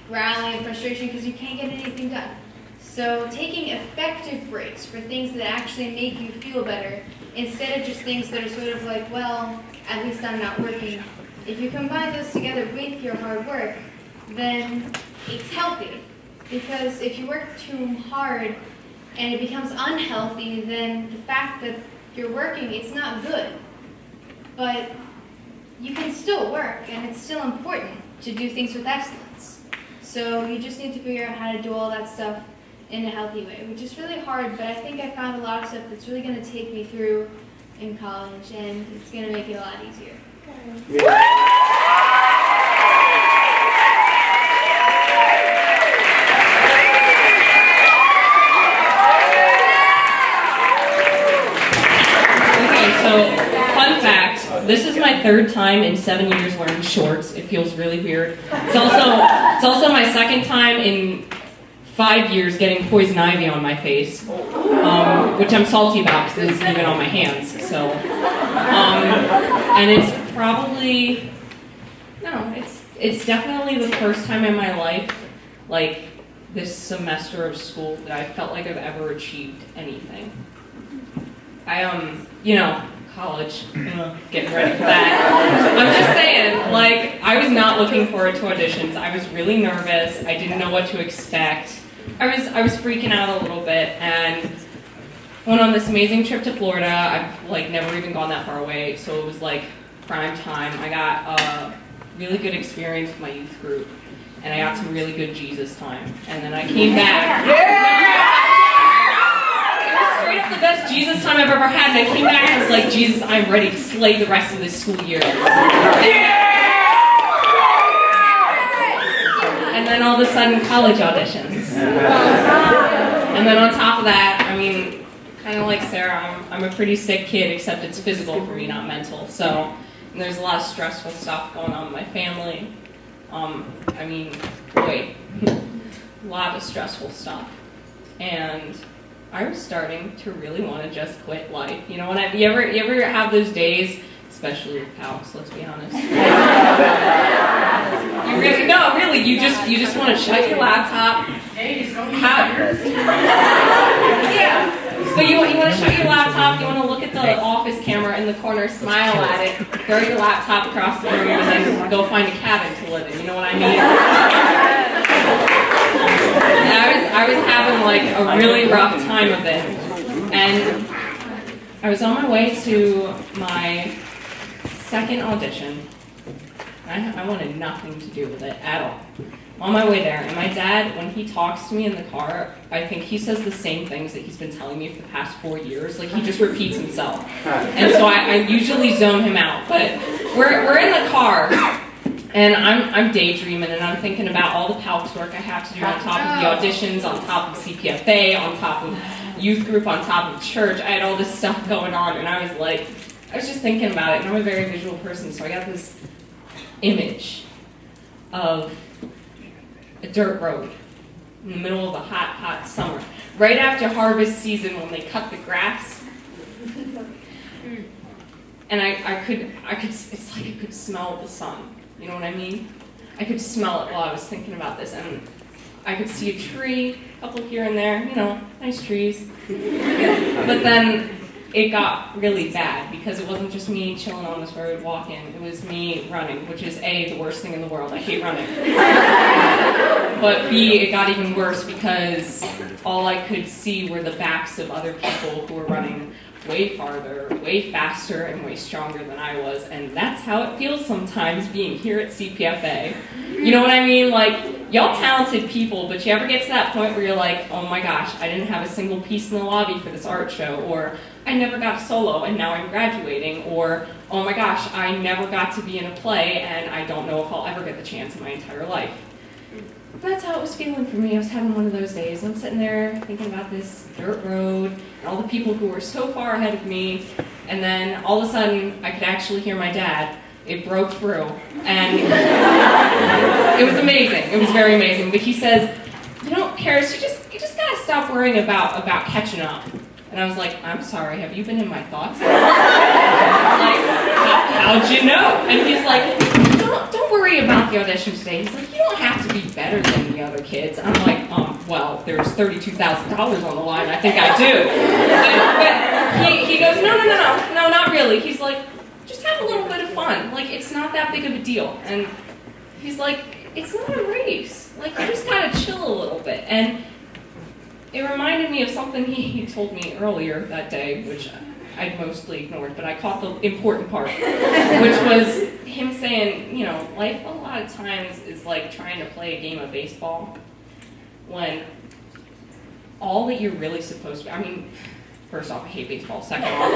growling in frustration because you can't get anything done. So taking effective breaks for things that actually make you feel better instead of just things that are sort of like, well, at least I'm not working, if you combine those together with your hard work, then it's healthy. Because if you work too hard and it becomes unhealthy, then the fact that you're working, it's not good. But you can still work, and it's still important to do things with excellence. So you just need to figure out how to do all that stuff in a healthy way, which is really hard, but I think I found a lot of stuff that's really going to take me through in college, and it's going to make it a lot easier. So, fun fact, this is my third time in 7 years wearing shorts. It feels really weird. It's also my second time in 5 years getting poison ivy on my face, which I'm salty about because it isn't even on my hands. So, and it's probably, no, it's definitely the first time in my life, like this semester of school, that I felt like I've ever achieved anything. College, getting ready for that. I'm just saying, like, I was not looking forward to auditions. I was really nervous. I didn't know what to expect. I was freaking out a little bit, and went on this amazing trip to Florida. I've, like, never even gone that far away, so it was, like, prime time. I got a really good experience with my youth group, and I got some really good Jesus time. And then I came back. Straight up the best Jesus time I've ever had, and I came back and I was like, Jesus, I'm ready to slay the rest of this school year. And then all of a sudden, college auditions. And then on top of that, I mean, kind of like Sarah, I'm a pretty sick kid, except it's physical for me, not mental. So, and there's a lot of stressful stuff going on in my family. A lot of stressful stuff. And I was starting to really want to just quit life. You know, you ever have those days, especially with Alex, let's be honest. You just want to shut your laptop. But you want to shut your laptop, you want to look at the office camera in the corner, smile at it, throw your laptop across the room, and then go find a cabin to live in. You know what I mean? And I was having like a really rough time of it, and I was on my way to my second audition. I wanted nothing to do with it at all. On my way there, and my dad, when he talks to me in the car, I think he says the same things that he's been telling me for the past 4 years. Like, he just repeats himself. And so I usually zone him out. But we're in the car, and I'm daydreaming, and I'm thinking about all the PALCS work I have to do on top of the auditions, on top of CPFA, on top of youth group, on top of church. I had all this stuff going on, and I was just thinking about it, and I'm a very visual person, so I got this image of a dirt road in the middle of a hot, hot summer, right after harvest season when they cut the grass. And I could, it's like I could smell the sun. You know what I mean? I could smell it while I was thinking about this, and I could see a tree, a couple here and there, you know, nice trees. But then it got really bad because it wasn't just me chilling on this road walking, it was me running, which is A, the worst thing in the world. I hate running. But B, it got even worse because all I could see were the backs of other people who were running way farther, way faster, and way stronger than I was, and that's how it feels sometimes being here at CPFA. You know what I mean? Like, y'all talented people, but you ever get to that point where you're like, oh my gosh, I didn't have a single piece in the lobby for this art show, or I never got a solo and now I'm graduating, or oh my gosh, I never got to be in a play and I don't know if I'll ever get the chance in my entire life. That's how it was feeling for me. I was having one of those days. I'm sitting there thinking about this dirt road and all the people who were so far ahead of me, and then all of a sudden I could actually hear my dad. It broke through, and it was amazing. It was very amazing. But he says, you know, Karis, you just gotta stop worrying about catching up. And I was like, I'm sorry, have you been in my thoughts? Like, how'd you know? And he's like, don't worry about the audition today. He's like, you don't have to be better than the other kids. I'm like, well, there's $32,000 on the line. I think I do. But he goes, no, not really. He's like, just have have a little bit of fun. Like, it's not that big of a deal. And he's like, it's not a race. Like, you just gotta chill a little bit. And it reminded me of something he told me earlier that day, which I'd mostly ignored, but I caught the important part, which was him saying, you know, life a lot of times is like trying to play a game of baseball when all that you're really supposed to, I mean, first off, I hate baseball. Second off,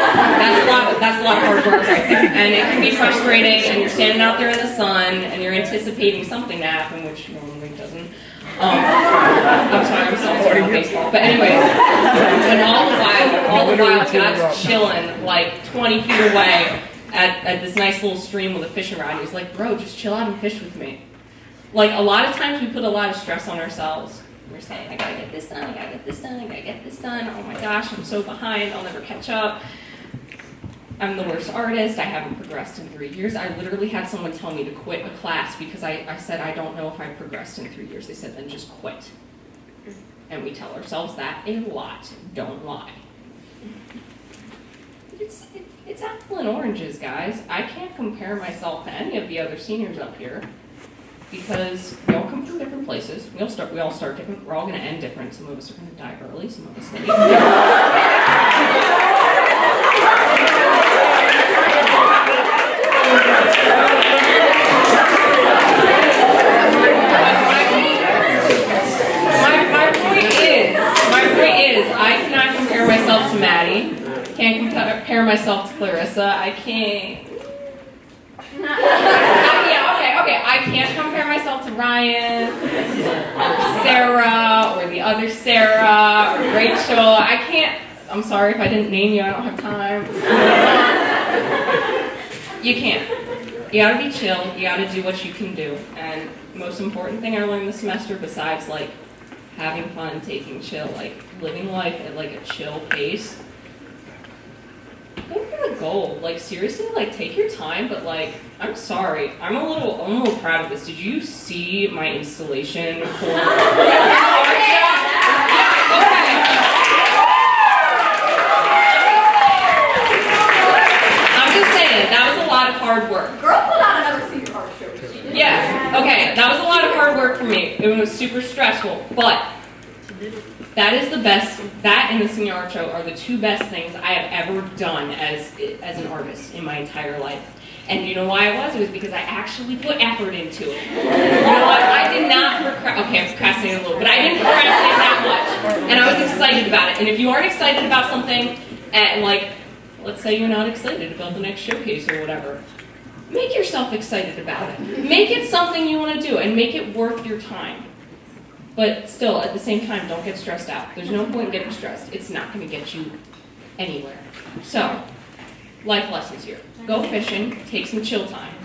that's a lot of hard work right there. And it can be frustrating, and you're standing out there in the sun, and you're anticipating something to happen, which normally doesn't. I'm sorry, I'm still talking about baseball. But anyways, and all the while, God's chilling like 20 feet away at this nice little stream with a fishing rod. He's like, bro, just chill out and fish with me. Like, a lot of times we put a lot of stress on ourselves. We're saying, I gotta get this done, I gotta get this done, I gotta get this done. Oh my gosh, I'm so behind, I'll never catch up. I'm the worst artist, I haven't progressed in 3 years. I literally had someone tell me to quit a class because I said, I don't know if I progressed in 3 years. They said, then just quit. And we tell ourselves that a lot. Don't lie. It's apple and oranges, guys. I can't compare myself to any of the other seniors up here because we all come from different places. We all start different. We're all going to end different. Some of us are going to die early. Some of us are going My point is, I cannot compare myself to Maddie. Can't compare myself to Clarissa. I can't. Okay. I can't compare myself to Ryan, or Sarah, or the other Sarah, or Rachel. I can't. I'm sorry if I didn't name you. I don't have time. You can't. You gotta be chill. You gotta do what you can do. And most important thing I learned this semester, besides like having fun, taking chill, like living life at like a chill pace. Go for the goal. Like, seriously, like, take your time, but like, I'm sorry. I'm a little proud of this. Did you see my installation for I'm just saying, that was a lot of hard work. Girl pulled out another senior art show. Yeah, okay, that was a lot of hard work for me. It was super stressful, but that is the best, that and the senior art show are the two best things I have ever done as an artist in my entire life. And you know why it was? It was because I actually put effort into it. You know what? I did not I'm procrastinating a little, but I didn't procrastinate that much. And I was excited about it. And if you aren't excited about something, and like, let's say you're not excited about the next showcase or whatever, make yourself excited about it. Make it something you want to do, and make it worth your time. But still, at the same time, don't get stressed out. There's no point in getting stressed. It's not going to get you anywhere. So, life lessons here. Go fishing. Take some chill time.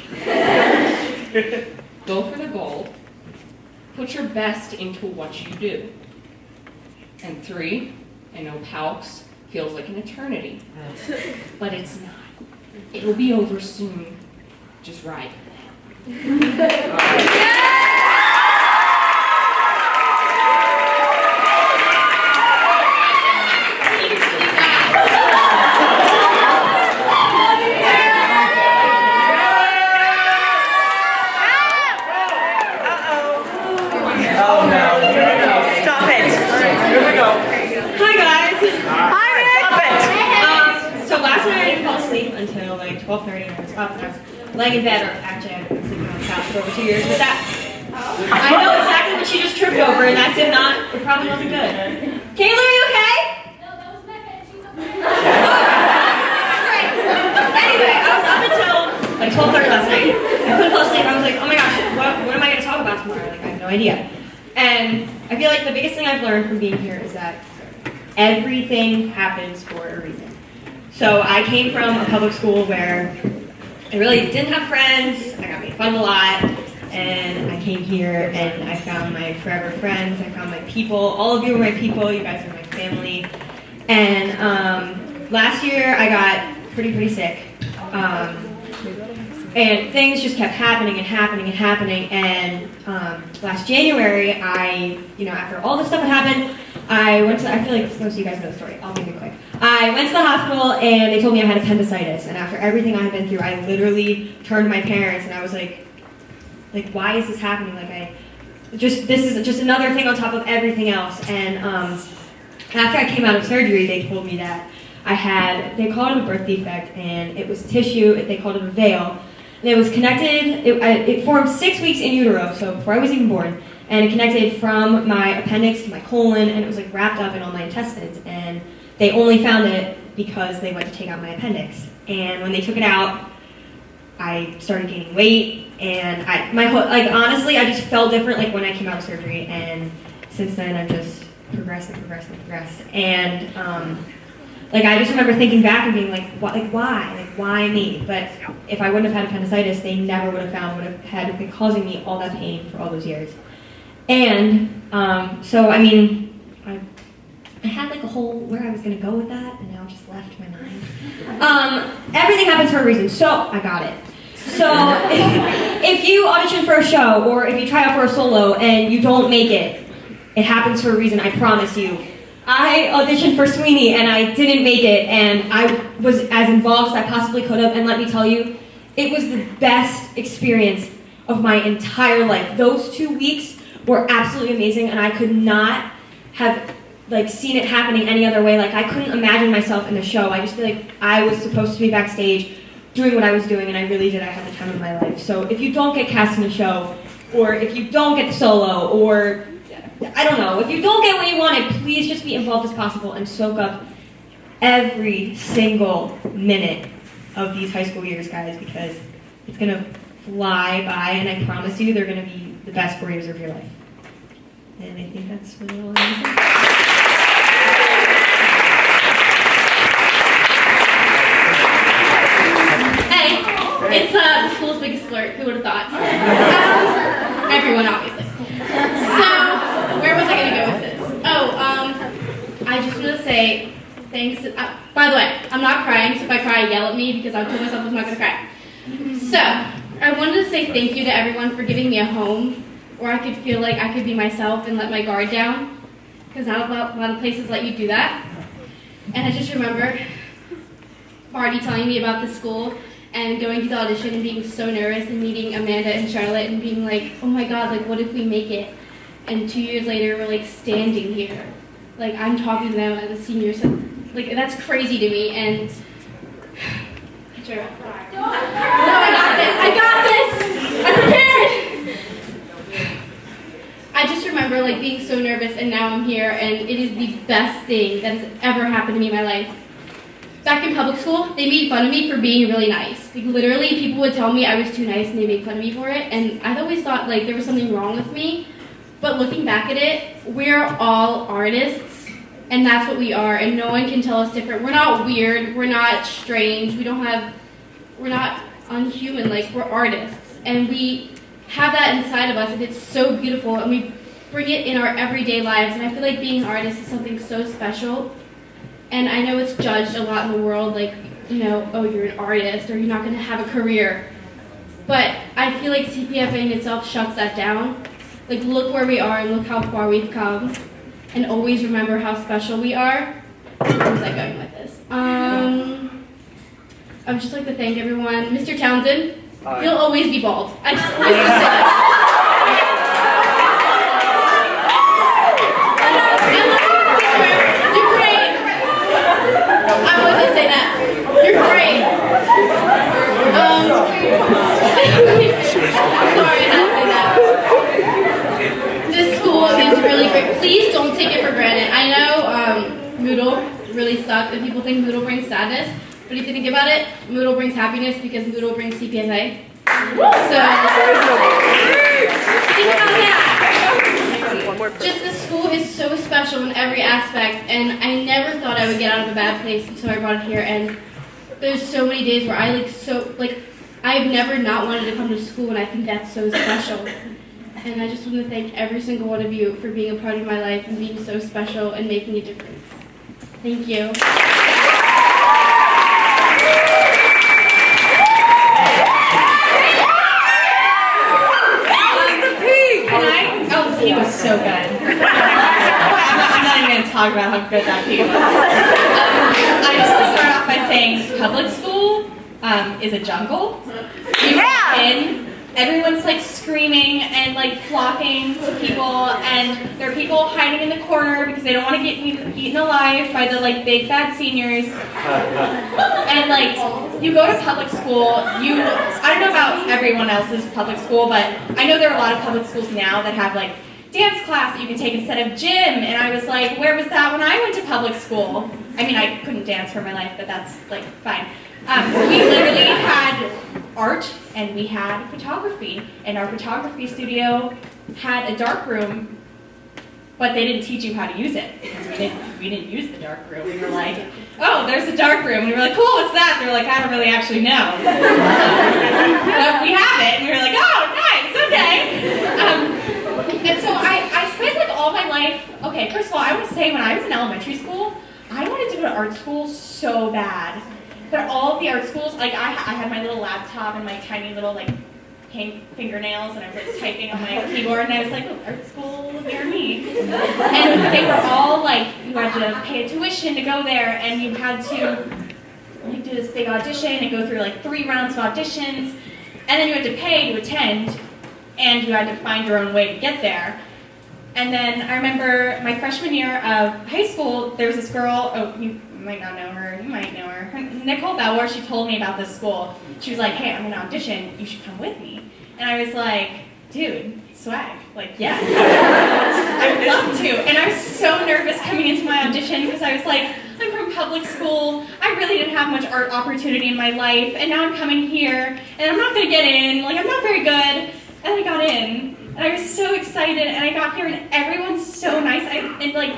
Go for the gold. Put your best into what you do. And 3, I know PALCS feels like an eternity. But it's not. It'll be over soon. Just ride. Until like 12:30 and I was up and I was laying in bed, or actually I've been sleeping on the couch for over 2 years, but that, I know exactly what she just tripped over, and that did not, it probably wasn't good. Kayla, are you okay? No, that was my bed. She's up Great. Anyway, I was up until like 12:30 last night. I couldn't fall asleep. I was like, oh my gosh, what am I going to talk about tomorrow? Like, I have no idea. And I feel like the biggest thing I've learned from being here is that everything happens for a reason. So I came from a public school where I really didn't have friends. I got made fun of a lot. And I came here and I found my forever friends. I found my people. All of you are my people. You guys are my family. And last year I got pretty sick. And things just kept happening. And last January, after all this stuff had happened, I feel like most of you guys know the story. I'll make it quick. I went to the hospital and they told me I had appendicitis. And after everything I had been through, I literally turned to my parents and I was like, why is this happening? This is just another thing on top of everything else. And after I came out of surgery, they told me that they called it a birth defect, and it was tissue, they called it a veil. And it was connected, it formed 6 weeks in utero, so before I was even born. And it connected from my appendix to my colon, and it was wrapped up in all my intestines. And they only found it because they went to take out my appendix. And when they took it out, I started gaining weight, and honestly, I just felt different when I came out of surgery. And since then, I've just progressed. And I just remember thinking back and being why me? But if I wouldn't have had appendicitis, they never would have found what had been causing me all that pain for all those years. And I had a whole where I was going to go with that, and now it just left my mind. Everything happens for a reason, so I got it. So if you audition for a show, or if you try out for a solo and you don't make it, it happens for a reason, I promise you. I auditioned for Sweeney and I didn't make it, and I was as involved as I possibly could have, and let me tell you, it was the best experience of my entire life. Those 2 weeks were absolutely amazing, and I could not have seen it happening any other way. I couldn't imagine myself in the show. I just feel like I was supposed to be backstage doing what I was doing, and I really did. I had the time of my life. So if you don't get cast in a show, or if you don't get the solo, or I don't know, if you don't get what you wanted, please just be involved as possible and soak up every single minute of these high school years, guys, because it's going to fly by, and I promise you they're going to be the best 4 years of your life. And I think that's really all I'm going to say. Hey, it's the school's biggest flirt. Who would have thought? Everyone, obviously. So, where was I going to go with this? I just want to say thanks. By the way, I'm not crying, so if I cry, yell at me, because I told myself I was not going to cry. So, I wanted to say thank you to everyone for giving me a home where I could feel like I could be myself and let my guard down, because not a lot of places let you do that. And I just remember Marty telling me about the school and going to the audition and being so nervous and meeting Amanda and Charlotte and being like, oh my god, what if we make it? And 2 years later, we're standing here. I'm talking to them as a senior, so that's crazy to me. And I got this! I'm prepared! I just remember being so nervous, and now I'm here, and it is the best thing that has ever happened to me in my life. Back in public school, they made fun of me for being really nice. Literally, people would tell me I was too nice, and they made fun of me for it, and I'd always thought there was something wrong with me. But looking back at it, we're all artists, and that's what we are, and no one can tell us different. We're not weird, we're not strange, we're not unhuman, we're artists. And we have that inside of us, and it's so beautiful, and we bring it in our everyday lives. And I feel like being an artist is something so special. And I know it's judged a lot in the world, oh, you're an artist, or you're not going to have a career. But I feel like CPFA in itself shuts that down. Look where we are, and look how far we've come. And always remember how special we are. Where was I going with this? I would just like to thank everyone. Mr. Townsend, you'll always be bald. I just always want to say that. You're great. I was going to say that. You're great. Sorry, I had to say that. This school is really great. Please don't take it for granted. I know Moodle really sucks, and people think Moodle brings sadness. But if you think about it, Moodle brings happiness because Moodle brings CPFA. So, think about that. Just the school is so special in every aspect, and I never thought I would get out of a bad place until I brought it here. And there's so many days where I've never not wanted to come to school, and I think that's so special. And I just want to thank every single one of you for being a part of my life and being so special and making a difference. Thank you. He was so good. I'm not even going to talk about how good that pee was. I just want to start off by saying public school is a jungle. You walk in, everyone's like screaming and like flocking to people, and there are people hiding in the corner because they don't want to get eaten alive by the like big bad seniors. And like you go to public school, I don't know about everyone else's public school, but I know there are a lot of public schools now that have like dance class that you can take instead of gym, and I was like, where was that when I went to public school? I mean, I couldn't dance for my life, but that's like fine. We literally had art and we had photography, and our photography studio had a dark room, but they didn't teach you how to use it because we didn't use the dark room. We were like, oh, there's a dark room. We were like, cool, what's that? They were like, I don't really actually know. But we have it, and we were like, oh, nice, okay. And so I spent like all my life, okay, first of all, I want to say when I was in elementary school, I wanted to go to art school so bad. But all of the art schools, like I had my little laptop and my tiny little like pink fingernails, and I was like typing on my keyboard, and I was like, oh, art school near me. And they were all like, you had to pay a tuition to go there, and you had to do this big audition and go through like 3 rounds of auditions, and then you had to pay to attend, and you had to find your own way to get there. And then I remember my freshman year of high school, there was this girl, oh, you might not know her, you might know her, Nicole Bauer. She told me about this school. She was like, hey, I'm going to audition, you should come with me. And I was like, dude, swag, like, yeah. I would love to. And I was so nervous coming into my audition because I was like, I'm from public school, I really didn't have much art opportunity in my life, and now I'm coming here, and I'm not going to get in, like, I'm not very good. And I got in, and I was so excited, and I got here, and everyone's so nice, and like,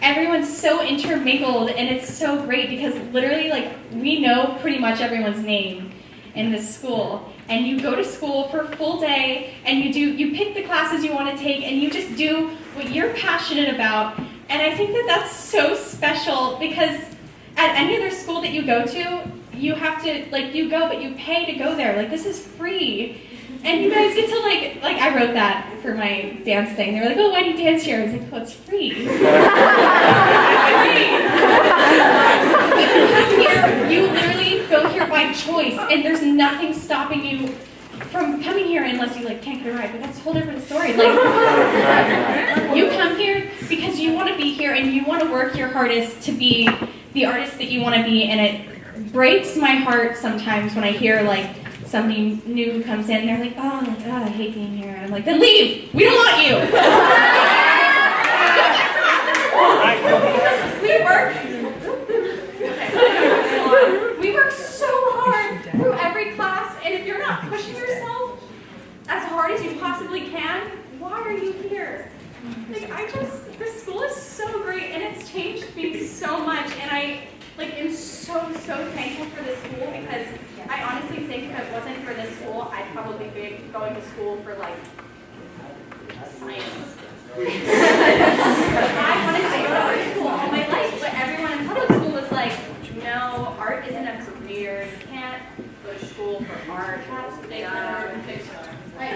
everyone's so intermingled, and it's so great because literally, like, we know pretty much everyone's name in this school. And you go to school for a full day, and you pick the classes you want to take, and you just do what you're passionate about. And I think that that's so special because at any other school that you go to, you have to, like, you go, but you pay to go there. Like, this is free. And you guys get to, like I wrote that for my dance thing. They were like, oh, why do you dance here? I was like, oh, it's free. It's free. You literally go here by choice, and there's nothing stopping you from coming here unless you, like, can't get a ride, but that's a whole different story. Like, you come here because you want to be here, and you want to work your hardest to be the artist that you want to be, and it breaks my heart sometimes when I hear, like, somebody new comes in and they're like, oh, like, I hate being here. And I'm like, then leave! We don't want you! We work so hard through every class, and if you're not pushing yourself as hard as you possibly can, why are you here? Like, this school is so great, and it's changed me so much, and I am so thankful for this school because I honestly think if it wasn't for this school, I'd probably be going to school for, like, science. I wanted to go to art school all my life, but everyone in public school was like, no, art isn't a career. You can't go to school for art. That's dumb.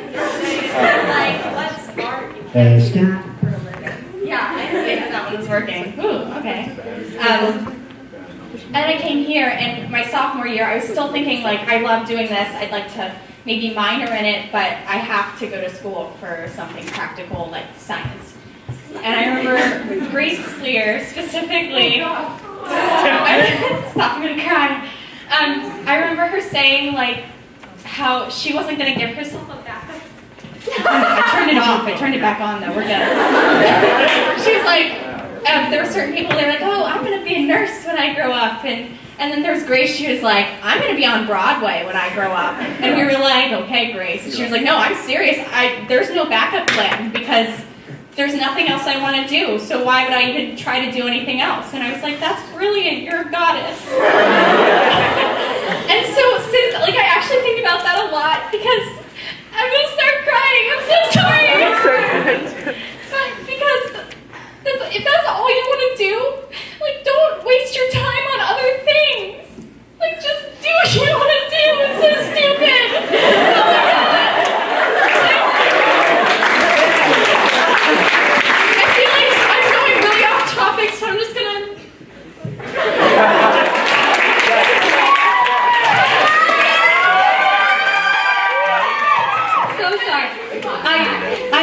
Like, what's art? You can't do that for a living. Yeah, I think that one's working. Ooh, okay. And I came here, and my sophomore year, I was still thinking, like, I love doing this. I'd like to maybe minor in it, but I have to go to school for something practical, like science. And I remember Grace Lear, specifically, stop, I'm gonna cry. I remember her saying, like, how she wasn't gonna give herself a backup. I turned it off, I turned it back on, though, we're good. She was like, there were certain people, they were like, oh, I'm going to be a nurse when I grow up. And then there was Grace, she was like, I'm going to be on Broadway when I grow up. And we were like, okay, Grace. And she was like, no, I'm serious. There's no backup plan because there's nothing else I want to do. So why would I even try to do anything else? And I was like, that's brilliant. You're a goddess. And so since, like, I actually think about that a lot because I'm going to start crying. I'm so sorry. But because if that's all you want to do, like, don't waste your time on other things. Like, just do what you want to do. It's so stupid. Oh my God. I feel like I'm going really off topic,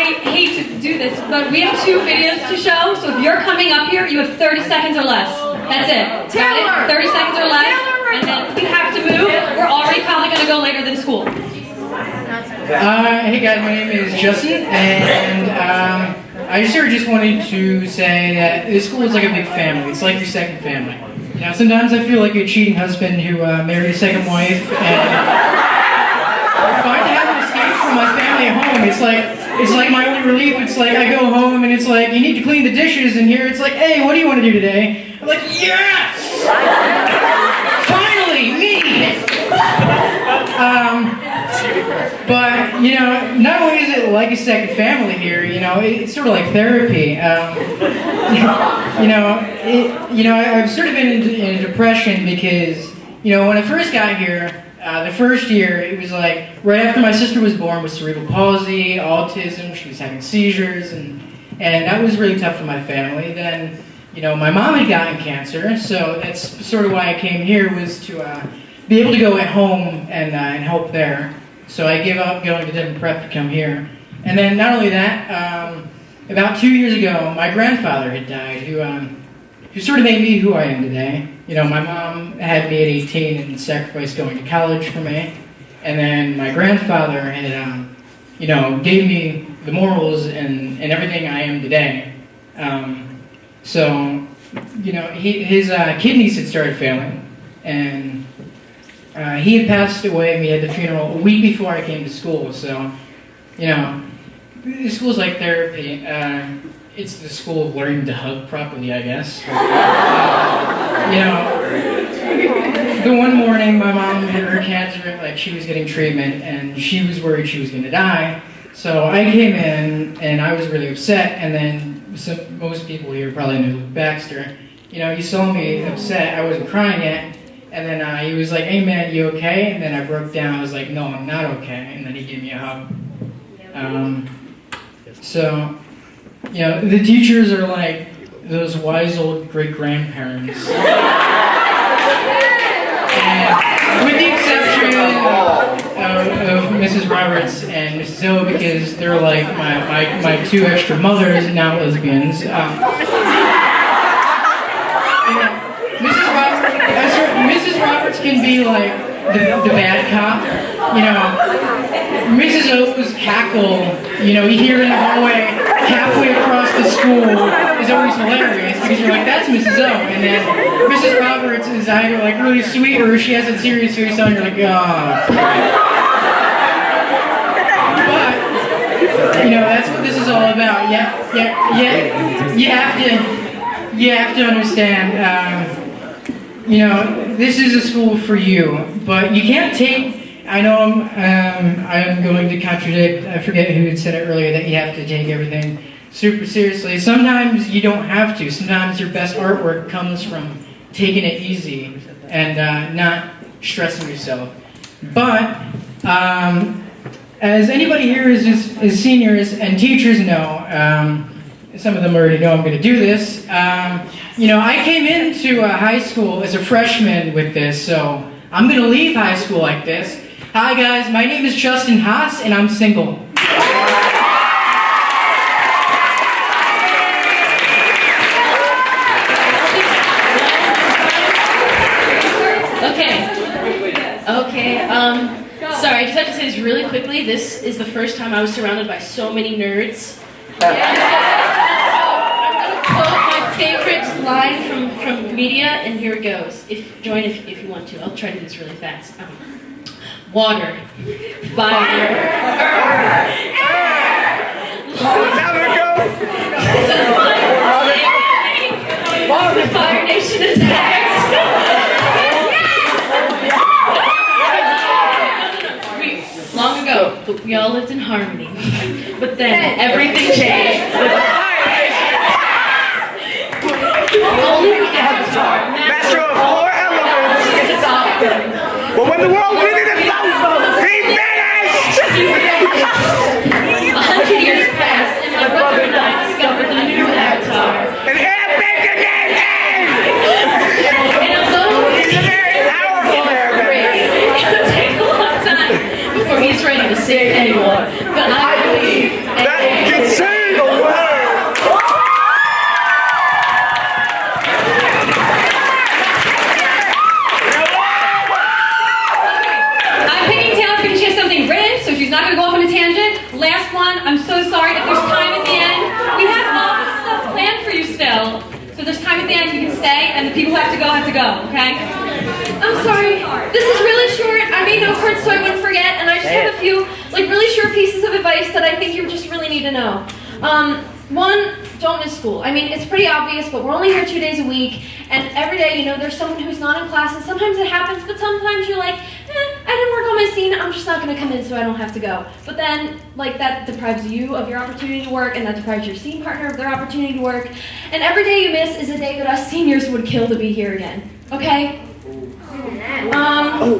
I hate to do this, but we have 2 videos to show, so if you're coming up here, you have 30 seconds or less. That's it. Got it? 30 seconds or less, and then we have to move. We're already probably going to go later than school. Hey guys, my name is Justin, and I sort of just wanted to say that this school is like a big family. It's like your second family. You know, sometimes I feel like a cheating husband who married a second wife, and if I have an escape from my family at home, it's like my only relief. It's like I go home and it's like, you need to clean the dishes, and here it's like, hey, what do you want to do today? I'm like, yes! Finally, me! But, you know, not only is it like a second family here, you know, it's sort of like therapy. I've sort of been in a depression because, you know, when I first got here, the first year, it was like right after my sister was born with cerebral palsy, autism, she was having seizures, and that was really tough for my family. Then, you know, my mom had gotten cancer, so that's sort of why I came here, was to be able to go at home and help there. So I gave up going to Denver Prep to come here. And then not only that, about 2 years ago, my grandfather had died, who sort of made me who I am today. You know, my mom had me at 18 and sacrificed going to college for me. And then my grandfather had, you know, gave me the morals and everything I am today. So, you know, his kidneys had started failing, and he had passed away, and we had the funeral a week before I came to school. So, you know, the school's like therapy. It's the school of learning to hug properly, I guess. You know, the one morning my mom had her cancer, like she was getting treatment, and she was worried she was going to die. So I came in, and I was really upset, and then most people here probably knew Luke Baxter. You know, he saw me upset. I wasn't crying yet. And then he was like, hey man, you okay? And then I broke down. I was like, no, I'm not okay. And then he gave me a hug. So, you know, the teachers are like those wise old great-grandparents. And with the exception of Mrs. Roberts and Mrs. O, because they're like my 2 extra mothers, now lesbians. Mrs. Roberts can be like the bad cop, you know. Mrs. O's cackle, you know, you hear it in the hallway halfway across the school is always hilarious because you're like, that's Mrs. O. And then Mrs. Roberts is either like really sweet or she has a serious face on, you're like, oh. But, you know, that's what this is all about. You have to understand. You know, this is a school for you, but you can't take. I know I'm going to contradict. I forget who had said it earlier that you have to take everything super seriously. Sometimes you don't have to. Sometimes your best artwork comes from taking it easy and not stressing yourself. But as anybody here is seniors and teachers know. Some of them already know I'm going to do this. You know, I came into high school as a freshman with this, so I'm going to leave high school like this. Hi guys, my name is Justin Haas, and I'm single. Okay, sorry, I just have to say this really quickly. This is the first time I was surrounded by so many nerds. I'm going to quote my favorite line from media, and here it goes. Join if you want to. I'll try to do this really fast. Water, fire, earth, the Fire Nation is attacked. Long ago, we all lived in harmony. But then everything changed. Only the Avatar, master of 4 elements. But when the world needed a lifeboat, he vanished! 100 years passed, and my brother and I discovered the new Avatar. An airbender named Ed! And although he's a very powerful airbender, it would take a long time before he's ready to save anyone. But I believe that go, okay? I'm sorry. This is really short. I made note cards so I wouldn't forget, and I just have a few like really short pieces of advice that I think you just really need to know. One, don't miss school. I mean, it's pretty obvious, but we're only here 2 days a week, and every day, you know, there's someone who's not in class, and sometimes it happens, but sometimes you're like, I didn't work on my scene, I'm just not going to come in so I don't have to go. But then, like, that deprives you of your opportunity to work, and that deprives your scene partner of their opportunity to work, and every day you miss is a day that us seniors would kill to be here again, okay?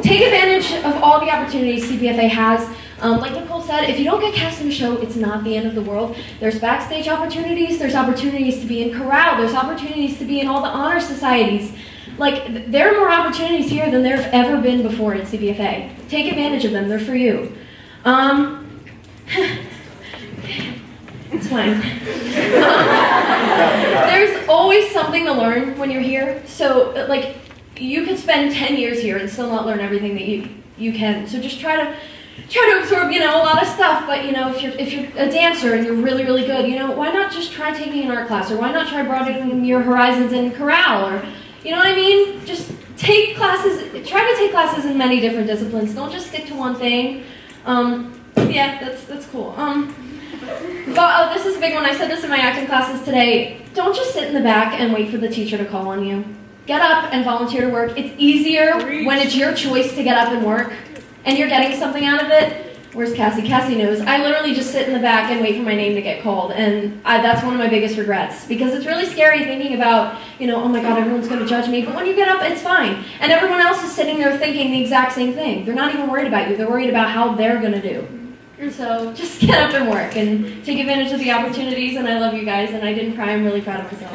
Take advantage of all the opportunities CPFA has. Like Nicole said, if you don't get cast in a show, it's not the end of the world. There's backstage opportunities, there's opportunities to be in chorale, there's opportunities to be in all the honor societies. Like, there are more opportunities here than there have ever been before in CPFA. Take advantage of them, they're for you. It's fine. There's always something to learn when you're here. So, like, you could spend 10 years here and still not learn everything that you can. So just try to absorb, you know, a lot of stuff. But, you know, if you're a dancer and you're really, really good, you know, why not just try taking an art class? Or why not try broadening your horizons in chorale? Or, you know what I mean? Just take classes, try to take classes in many different disciplines. Don't just stick to one thing. Yeah, that's cool. But, this is a big one. I said this in my acting classes today. Don't just sit in the back and wait for the teacher to call on you. Get up and volunteer to work. It's easier when it's your choice to get up and work, and you're getting something out of it. Where's Cassie? Cassie knows. I literally just sit in the back and wait for my name to get called, and that's one of my biggest regrets, because it's really scary thinking about, you know, oh my God, everyone's going to judge me, but when you get up, it's fine. And everyone else is sitting there thinking the exact same thing. They're not even worried about you. They're worried about how they're going to do. And so just get up and work and take advantage of the opportunities, and I love you guys, and I didn't cry. I'm really proud of myself.